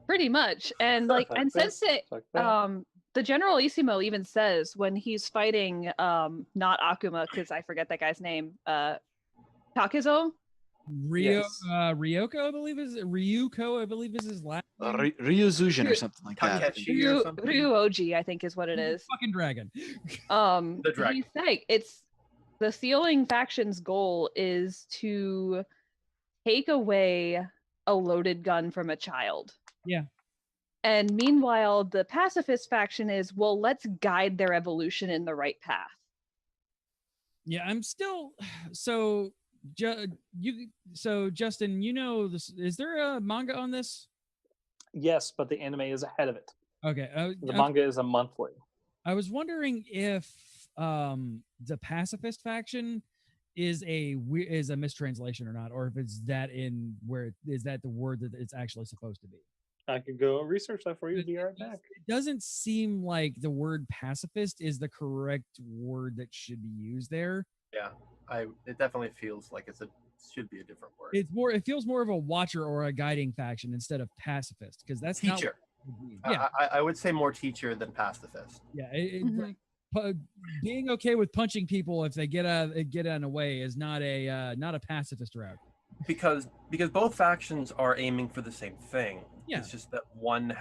pretty much. And like, and Fuck this, Sensei, fuck that. the Generalissimo even says when he's fighting, not Akuma, because I forget that guy's name, Takizo. Yes. Ryoko, I believe is his last name. Ryuzujin or something like that. I think. Takeshi or something. Ryuoji, I think is what it is. Fucking dragon. The dragon. He's saying it's the sealing faction's goal is to take away a loaded gun from a child. Yeah. And meanwhile, the pacifist faction is, well, let's guide their evolution in the right path. Yeah, I'm still so Justin, you know this, is there a manga on this? Yes, but the anime is ahead of it. Okay. The manga is a monthly. I was wondering if the pacifist faction is a mistranslation or not, or if it's that in where is that the word that it's actually supposed to be. I could go research that for you. Be right back. It doesn't seem like the word pacifist is the correct word that should be used there. Yeah, it definitely feels like should be a different word. It feels more of a watcher or a guiding faction instead of pacifist, because that's teacher. Yeah, I would say more teacher than pacifist. Yeah, being okay with punching people if they get in a way is not a pacifist route. Because both factions are aiming for the same thing. Yeah. It's just that one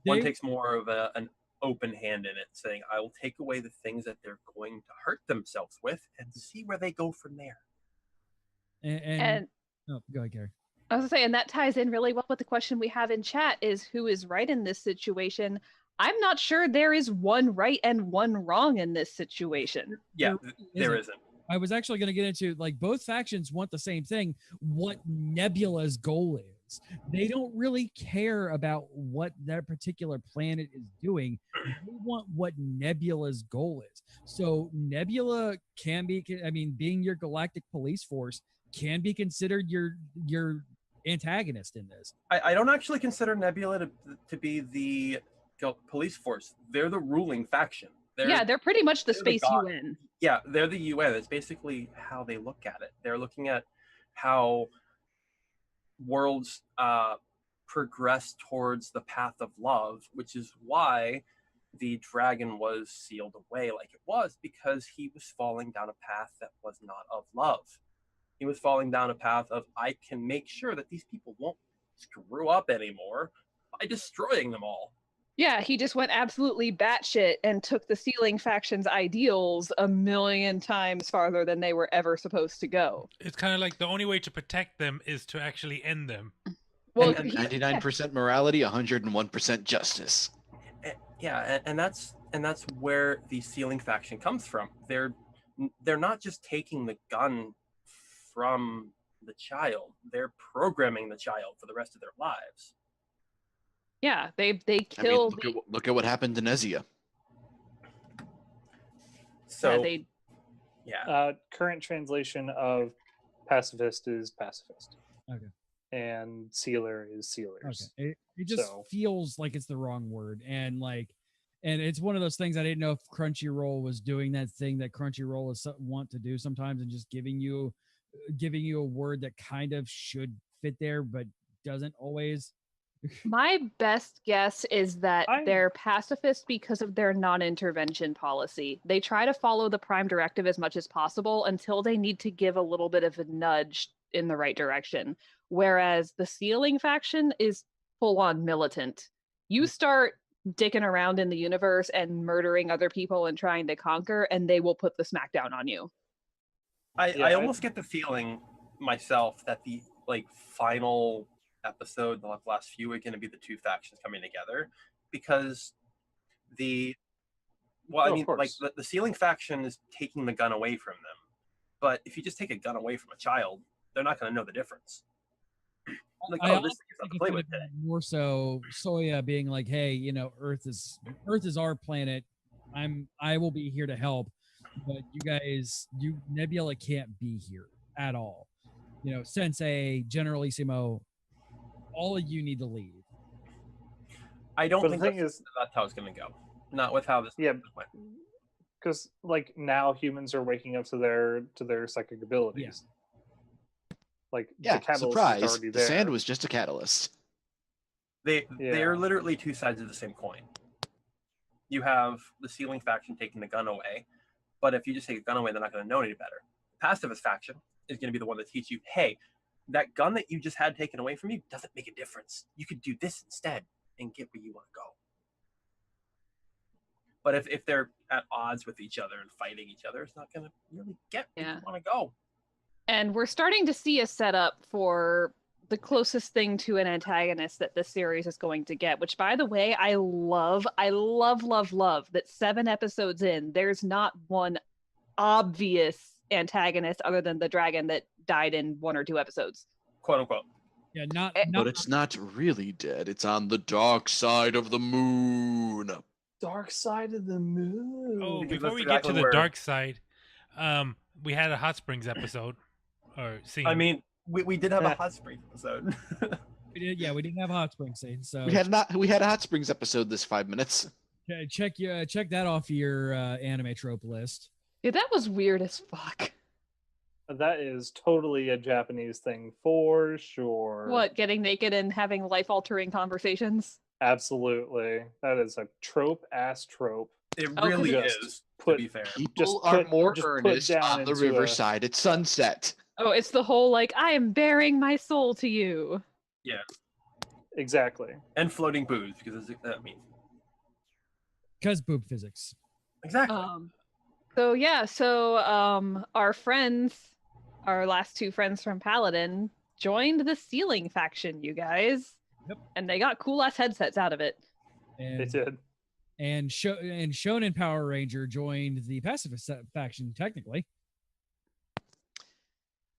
takes more of an open hand in it, saying, I will take away the things that they're going to hurt themselves with and see where they go from there. And oh, go ahead, Gary. I was gonna say, and that ties in really well with the question we have in chat: is who is right in this situation? I'm not sure there is one right and one wrong in this situation. Yeah, there isn't. I was actually going to get into, like, both factions want the same thing, what Nebula's goal is. They don't really care about what that particular planet is doing. They want what Nebula's goal is. So Nebula can be, being your galactic police force can be considered your antagonist in this. I don't actually consider Nebula to be the police force. They're the ruling faction. They're pretty much the space UN. Yeah, they're the UN. It's basically how they look at it. They're looking at how worlds progress towards the path of love, which is why the dragon was sealed away like it was, because he was falling down a path that was not of love. He was falling down a path of, I can make sure that these people won't screw up anymore by destroying them all. Yeah, he just went absolutely batshit and took the Sealing faction's ideals 1,000,000 times farther than they were ever supposed to go. It's kind of like the only way to protect them is to actually end them. Well, 99% morality, 101% justice. Yeah, and that's where the Sealing faction comes from. They're not just taking the gun from the child; they're programming the child for the rest of their lives. Yeah, they killed. Look at what happened to Nezia. So, current translation of pacifist is pacifist. Okay. And sealer is sealers. Okay. It just feels like it's the wrong word, and it's one of those things I didn't know if Crunchyroll was doing that thing that Crunchyroll is want to do sometimes, and just giving you a word that kind of should fit there but doesn't always. My best guess is that they're pacifist because of their non-intervention policy. They try to follow the Prime Directive as much as possible until they need to give a little bit of a nudge in the right direction. Whereas the Sealing faction is full-on militant. You start dicking around in the universe and murdering other people and trying to conquer, and they will put the smackdown on you. I almost get the feeling myself that the final episode, the last few, are going to be the two factions coming together, because the Sealing faction is taking the gun away from them, but if you just take a gun away from a child, they're not going to know the difference. This is something to play with today. More so Soya being like, hey, Earth is our planet, I will be here to help, but Nebula can't be here at all. Sensei, Generalissimo, all of you need to leave. I don't think that's how it's going to go. Not with how this went. Because now humans are waking up to their psychic abilities. The catalyst surprise! Is already The there. sand was just a catalyst. They're literally two sides of the same coin. You have the Sealing faction taking the gun away, but if you just take a gun away, they're not going to know any better. The pacifist faction is going to be the one that teach you, hey, that gun that you just had taken away from you doesn't make a difference. You could do this instead and get where you want to go. But if they're at odds with each other and fighting each other, it's not going to really get where you want to go. And we're starting to see a setup for the closest thing to an antagonist that this series is going to get, which, by the way, I love that 7 episodes in, there's not one obvious antagonist other than the dragon that died in 1 or 2 episodes. Quote unquote. Yeah, not But it's not really dead. It's on the dark side of the moon. Dark side of the moon. Oh, before we get to the dark side, we had a Hot Springs episode or scene. I mean, we did have a Hot Springs episode. We didn't have a hot spring scene, so We had a Hot Springs episode this 5 minutes. check that off your anime trope list. Yeah, that was weird as fuck. That is totally a Japanese thing for sure. What, getting naked and having life-altering conversations? Absolutely. That is a trope-ass trope. It Oh, really just is, put- to be fair. People Just are put- more just put earnest down on the into a- riverside at sunset. Oh, it's the whole, like, I am bearing my soul to you. Exactly. And floating booze, because Because boob physics. exactly. So our friends, our last two friends from Paladin, joined the Ceiling faction, you guys. Yep. And they got cool-ass headsets out of it. They And did. and Shonen Power Ranger joined the pacifist faction technically.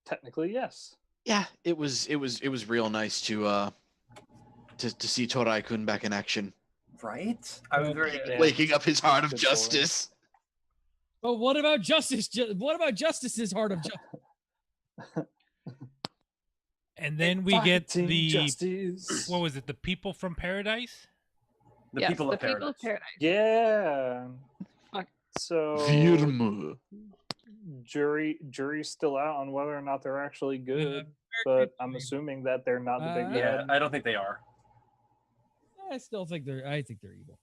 Technically, yes. Yeah, it was real nice to see Torai-kun back in action, Right? I was very. Yeah. waking up his heart of Good boy. justice. But what about Justice? What about Justice's heart of justice? And then we get Fighting the justice. what was it? The people from paradise. The Yes, people the of paradise. People of Paradise. Yeah. Fuck. So Virma. jury's still out on whether or not they're actually good, very but I'm assuming that they're not the big bad. Yeah, I don't think they are. I still think I think they're evil.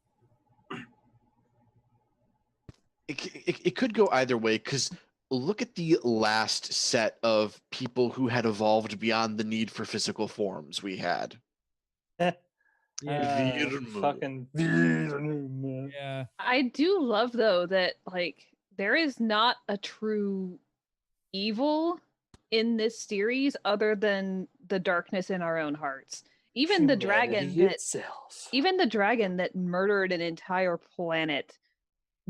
It could go either way, because look at the last set of people who had evolved beyond the need for physical forms we had. Yeah, Virma. Fucking Virma. yeah. I do love though that like there is not a true evil in this series other than the darkness in our own hearts. Even the dragon Humanity that itself. even the dragon that murdered an entire planet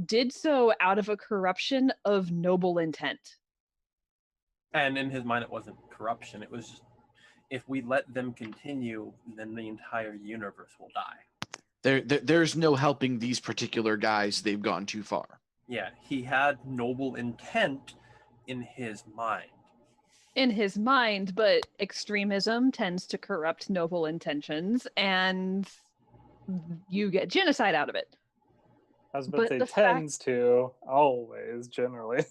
did so out of a corruption of noble intent. And in his mind, it wasn't corruption. It was just, if we let them continue, then the entire universe will die. There's no helping these particular guys. They've gone too far. Yeah, he had noble intent in his mind. In his mind, but extremism tends to corrupt noble intentions and you get genocide out of it. I was about but to say the fact- tends to always generally.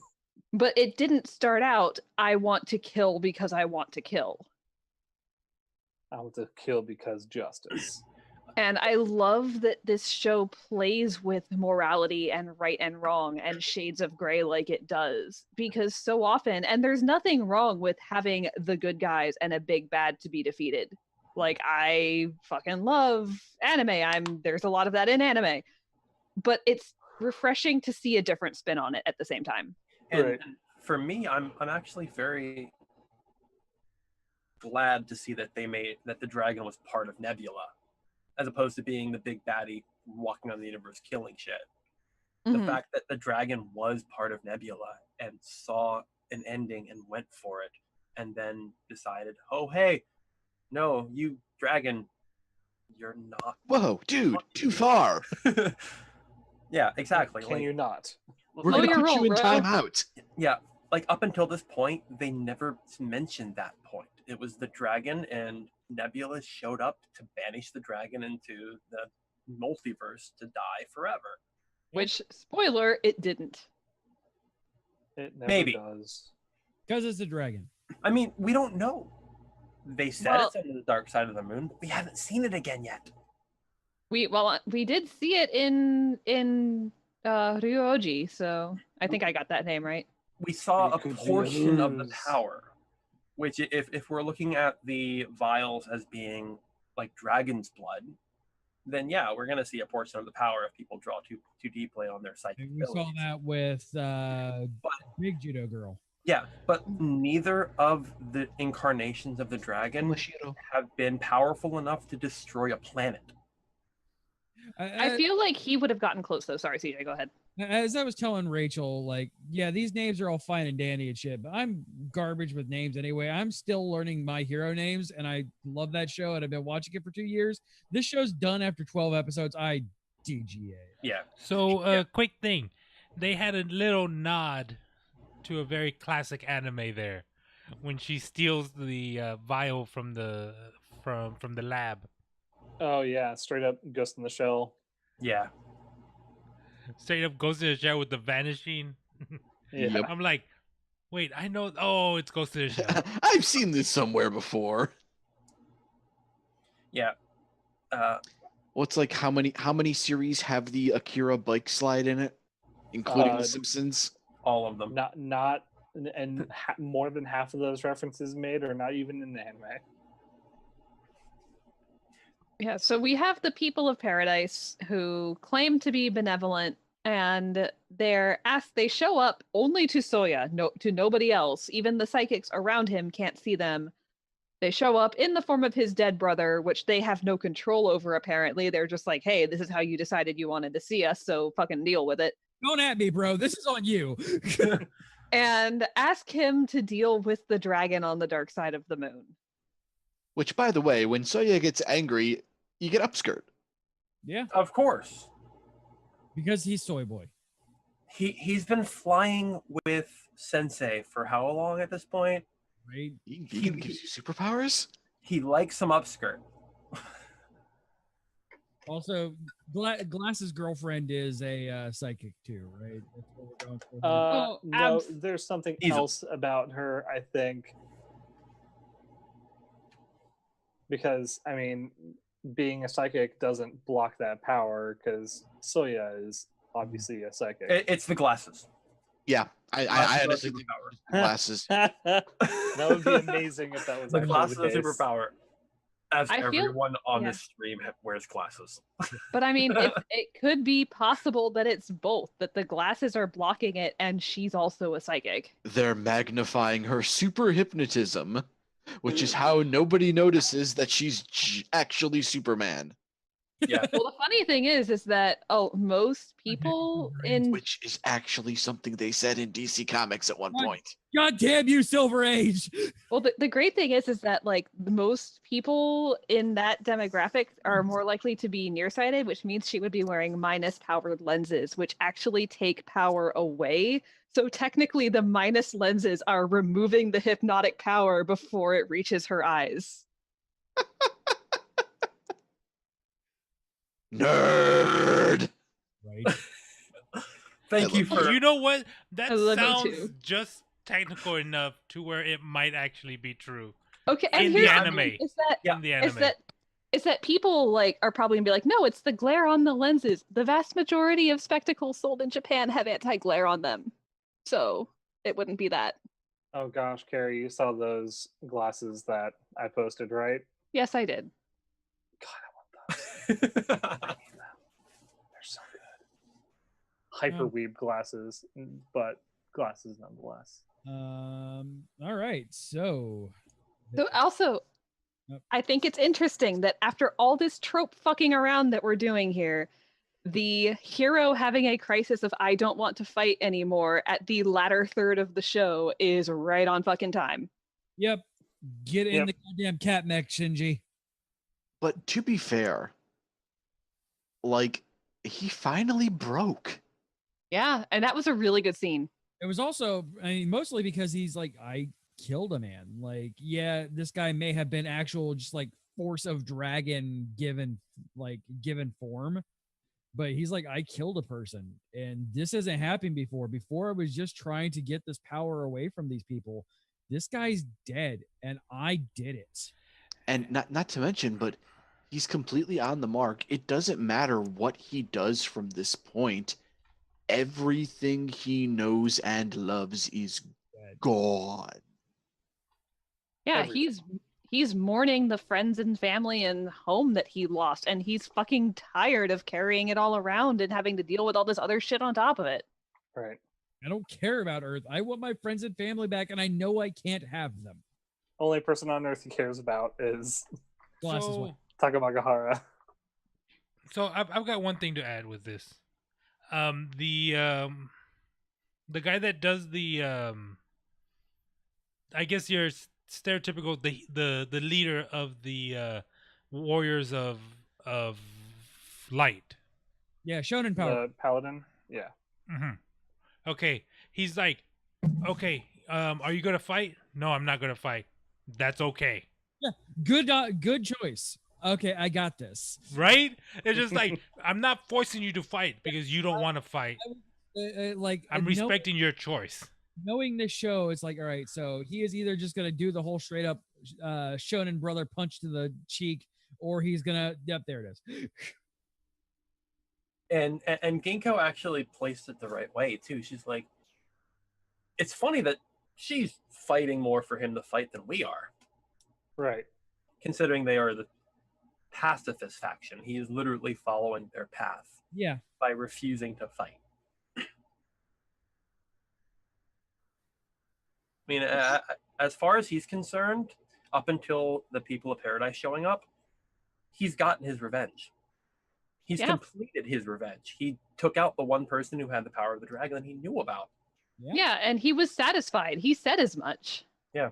But it didn't start out, I want to kill because I want to kill. I want to kill because justice. And I love that this show plays with morality and right and wrong and shades of gray like it does. Because so often, and there's nothing wrong with having the good guys and a big bad to be defeated. Like, I fucking love anime. There's a lot of that in anime. But it's refreshing to see a different spin on it at the same time. And, Right. and for me, I'm actually very glad to see that that the dragon was part of Nebula, as opposed to being the big baddie walking on the universe killing shit. The Mhm. fact that the dragon was part of Nebula and saw an ending and went for it, and then decided, oh hey, no, you dragon, you're not. Whoa, dude, too far. Yeah, exactly. Can like, you not? We're Oh, gonna you're put you wrong, in bro. timeout. Yeah, like up until this point, they never mentioned that point. It was the dragon, and Nebula showed up to banish the dragon into the multiverse to die forever. Which, spoiler, it didn't. It never Maybe. does. Because it's a dragon. I mean, we don't know. They said Well- it's on the dark side of the moon, but we haven't seen it again yet. We did see it in Ryoji, so I think I got that name right. We saw a We could portion of the lose. power, which if we're looking at the vials as being like dragon's blood, then yeah, we're gonna see a portion of the power if people draw too deeply on their psychic And we saw abilities. that with Big Judo Girl. Yeah, but neither of the incarnations of the dragon have been powerful enough to destroy a planet. I feel like he would have gotten close though. Sorry, CJ, go ahead. As I was telling Rachel, like, yeah, these names are all fine and dandy and shit, but I'm garbage with names anyway. I'm still learning my hero names, and I love that show, and I've been watching it for 2 years. This show's done after 12 episodes. I DGA. Yeah. So, Yeah. quick thing, they had a little nod to a very classic anime there, when she steals the vial from from the lab. Oh yeah, straight up Ghost in the Shell. Yeah. Straight up Ghost in the Shell with the vanishing. Yeah. Yep. I'm like, wait, I know. Oh, it's Ghost in the Shell. I've seen this somewhere before. Yeah. What's like how many series have the Akira bike slide in it, including The Simpsons? All of them. Not and more than half of those references made are not even in the anime. Yeah, so we have the people of paradise who claim to be benevolent, and they show up only to Soya, to nobody else. Even the psychics around him can't see them. They show up in the form of his dead brother, which they have no control over, apparently. They're just like, hey, this is how you decided you wanted to see us, so fucking deal with it. Don't at me, bro. This is on you. And ask him to deal with the dragon on the dark side of the moon. Which, by the way, when Soya gets angry, you get upskirt. Yeah, Of course. because he's Soy Boy. He's been flying with Sensei for how long at this point? Right? Vegan gives you superpowers? He likes some upskirt. Also, Glass's girlfriend is a psychic too, right? That's what we're going for. No, there's something else about her, I think. Because, I mean, being a psychic doesn't block that power, because Soya is obviously a psychic. It's the glasses. Yeah, I honestly think glasses. That would be amazing if that was The actually glasses the are case. superpower. As I feel- everyone on yeah. this stream wears glasses. But I mean, it could be possible that it's both, that the glasses are blocking it and she's also a psychic. They're magnifying her super hypnotism, which is how nobody notices that she's actually Superman. Yeah. Well, the funny thing is that most people in Which is actually something they said in DC Comics at one point. God damn you, Silver Age! well, the great thing is that like most people in that demographic are more likely to be nearsighted, which means she would be wearing minus powered lenses, which actually take power away. So technically, the minus lenses are removing the hypnotic power before it reaches her eyes. Nerd! Right? Thank you for. You know what? That I love it sounds too. just technical enough to where it might actually be true. Okay, and In the here's anime. thing, is that In the anime. is that people like are probably gonna be like, no, it's the glare on the lenses. The vast majority of spectacles sold in Japan have anti-glare on them, so it wouldn't be that. Oh gosh, Carrie, you saw those glasses that I posted, right? Yes, I did. God, I want those. They're so good. Hyperweeb glasses, but glasses nonetheless. All right. So Also, Yep. I think it's interesting that after all this trope fucking around that we're doing here, the hero having a crisis of I don't want to fight anymore at the latter third of the show is right on fucking time. yep. Get in Yep. the goddamn cat mech, Shinji. But to be fair, like, he finally broke. Yeah, and that was a really good scene. It was also, I mean, mostly because he's like, I killed a man. Like, yeah, this guy may have been actual just like force of dragon given form, but he's like, I killed a person, and this hasn't happened before. Before I was just trying to get this power away from these people. This guy's dead, and I did it. And not to mention, but he's completely on the mark. It doesn't matter what he does from this point. Everything he knows and loves is gone. Yeah, Everything. he's mourning the friends and family and home that he lost, and he's fucking tired of carrying it all around and having to deal with all this other shit on top of it. Right. I don't care about Earth. I want my friends and family back, and I know I can't have them. Only person on Earth he cares about is Glasses one. Takamagahara. So I've got one thing to add with this. The guy that does the I guess your stereotypical the leader of the warriors of light. Yeah, Shonen Power. The paladin. Yeah. Mm-hmm. Okay, he's like, okay, are you gonna fight? No, I'm not gonna fight. That's okay. Good choice. Okay, I got this. Right? It's just like I'm not forcing you to fight because you don't want to fight. I'm respecting your choice. Knowing this show, it's like, all right, so he is either just gonna do the whole straight up shonen brother punch to the cheek, or he's gonna. Yep, there it is. And Ginkgo actually placed it the right way too. She's like, it's funny that she's fighting more for him to fight than we are. Right. Considering they are the pacifist faction, he is literally following their path. Yeah. By refusing to fight. I mean, as far as he's concerned, up until the people of Paradise showing up, he's gotten his revenge. He's completed his revenge. He took out the one person who had the power of the dragon that he knew about. Yeah, and he was satisfied. He said as much. Yeah.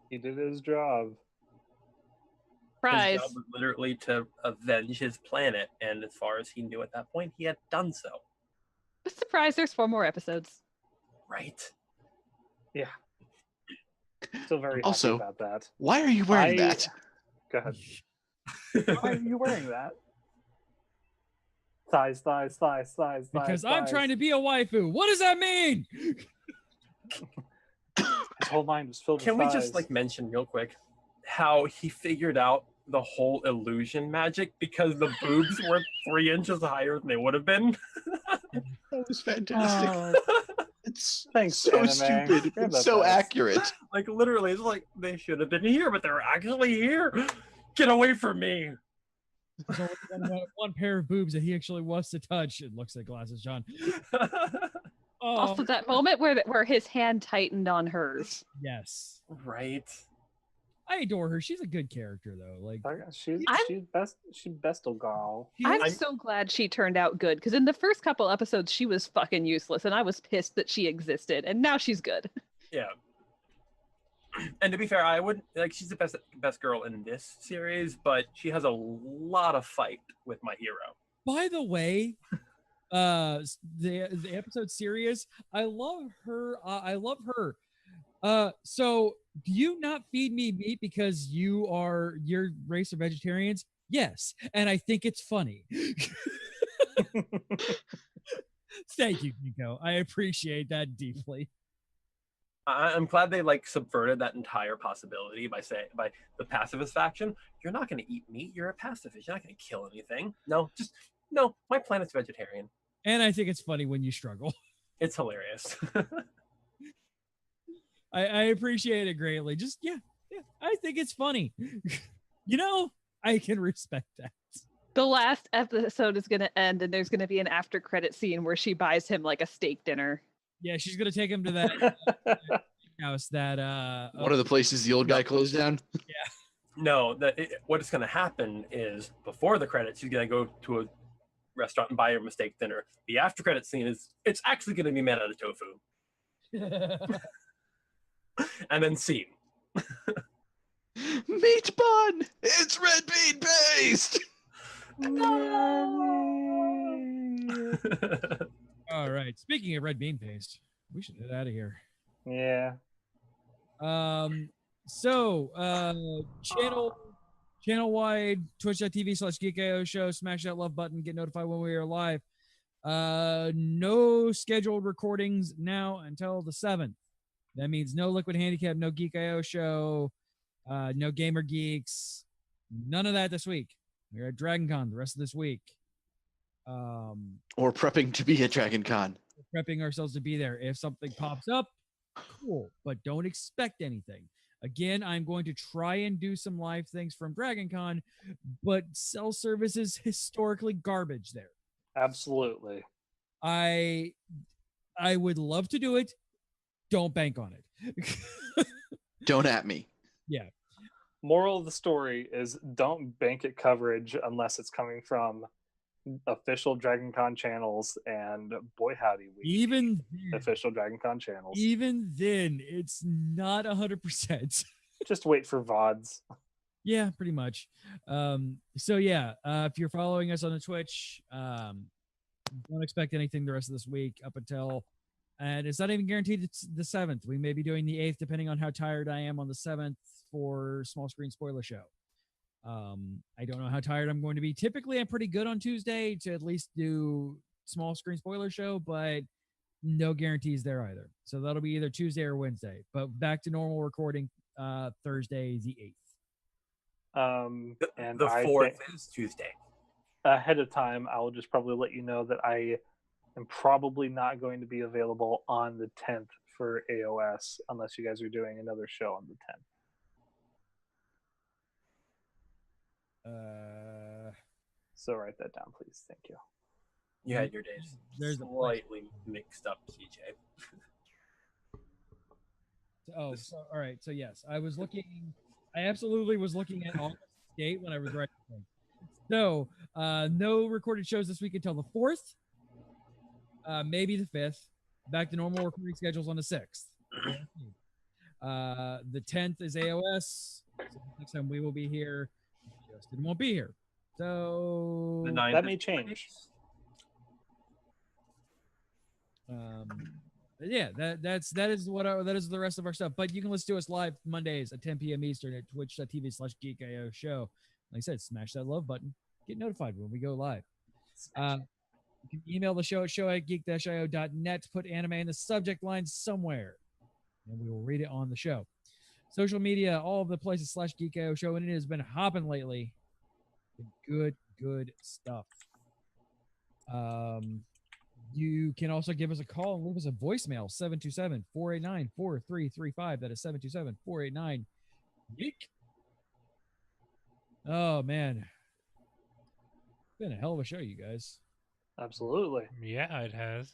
He did his job. Prize. His job was literally to avenge his planet, and as far as he knew at that point, he had done so. I'm surprised there's 4 more episodes. Right. Yeah. Still very happy about that. Why are you wearing that? Go ahead. Why are you wearing that? Thighs. Because I'm trying to be a waifu. What does that mean? His whole mind was filled with Can we thighs. just like mention real quick how he figured out the whole illusion magic because the boobs were 3 inches higher than they would have been? That was fantastic. It's Thanks, so anime. stupid. You're It's the so best. accurate. Like literally, it's like they should have been here, but they're actually here. Get away from me. There's only one pair of boobs that he actually wants to touch. It looks like glasses, John. Also, that moment where his hand tightened on hers. Yes. Right. I adore her. She's a good character, though. Like she's bestal girl. I'm so glad she turned out good because in the first couple episodes she was fucking useless, and I was pissed that she existed, and now she's good. Yeah. And to be fair, I would like she's the best girl in this series, but she has a lot of fight with my hero. By the way, the episode Sirius, I love her. So do you not feed me meat because your race are vegetarians? Yes, and I think it's funny. Thank you, Nico. I appreciate that deeply. I'm glad they like subverted that entire possibility by the pacifist faction. You're not going to eat meat. You're a pacifist. You're not going to kill anything. No. My planet's vegetarian. And I think it's funny when you struggle. It's hilarious. I appreciate it greatly. Just yeah, I think it's funny. I can respect that. The last episode is going to end, and there's going to be an after credit scene where she buys him like a steak dinner. Yeah, she's gonna take him to that house. That one of the places the old guy closed down. Yeah. No, what's going to happen is before the credits, she's going to go to a restaurant and buy her a steak dinner. The after credit scene it's actually going to be made out of tofu. And then scene. Meat bun! It's red bean paste! All right. Speaking of red bean paste, we should get out of here. Yeah. So channel wide twitch.tv/geekio show, smash that love button, get notified when we are live. No scheduled recordings now until the 7th. That means no Liquid Handicap, no Geek.io show, no Gamer Geeks, none of that this week. We're at Dragon Con the rest of this week. Or prepping to be at Dragon Con. We're prepping ourselves to be there. If something pops up, cool, but don't expect anything. Again, I'm going to try and do some live things from Dragon Con, but cell service is historically garbage there. Absolutely. I would love to do it. Don't bank on it. Don't at me. Yeah. Moral of the story is don't bank at coverage unless it's coming from official Dragon Con channels and boy howdy we even official Dragon Con channels. Even then, it's not 100%. Just wait for VODs. Yeah, pretty much. So yeah, if you're following us on the Twitch, don't expect anything the rest of this week up until And it's not even guaranteed it's the 7th. We may be doing the 8th, depending on how tired I am on the 7th for Small Screen Spoiler Show. I don't know how tired I'm going to be. Typically, I'm pretty good on Tuesday to at least do Small Screen Spoiler Show, but no guarantees there either. So that'll be either Tuesday or Wednesday. But back to normal recording Thursday the 8th. And the 4th is Tuesday. Ahead of time, I will just probably let you know that I am probably not going to be available on the 10th for AOS unless you guys are doing another show on the 10th. So write that down, please. Thank you. You had your days slightly mixed up, CJ. all right. So yes, I absolutely was looking at August date when I was writing. So no recorded shows this week until the 4th, maybe the 5th. Back to normal recording schedules on the 6th. The 10th is AOS. So next time we will be here, Justin won't be here. So The 9th that may change. Yeah, that is the rest of our stuff. But you can listen to us live Mondays at 10 p.m. Eastern at twitch.tv/geekio show. Like I said, smash that love button. Get notified when we go live. You can email the show at show@geek-io.net. Put anime in the subject line somewhere, and we will read it on the show. Social media, all of the places /geekio show, and it has been hopping lately. Good stuff. You can also give us a call and leave us a voicemail, 727-489-4335. That is 727-489-GEEK. Oh, man. It's been a hell of a show, you guys. Absolutely. Yeah, it has.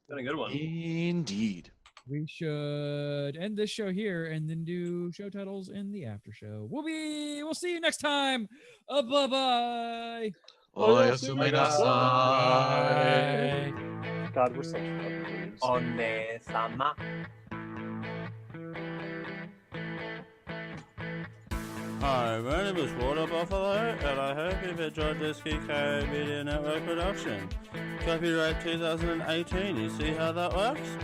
Been a good one. Indeed. We should end this show here and then do show titles in the after show. We'll see you next time. Bye-bye. Oyasuminasai. God, we're such fucking One-sama. Hi, my name is Water Buffalo, and I hope you've enjoyed this GK Media Network production. Copyright 2018, you see how that works?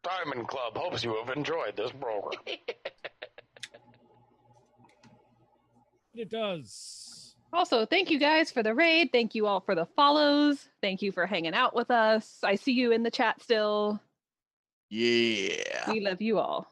Diamond Club hopes you have enjoyed this program. It does. Also, thank you guys for the raid. Thank you all for the follows. Thank you for hanging out with us. I see you in the chat still. Yeah. We love you all.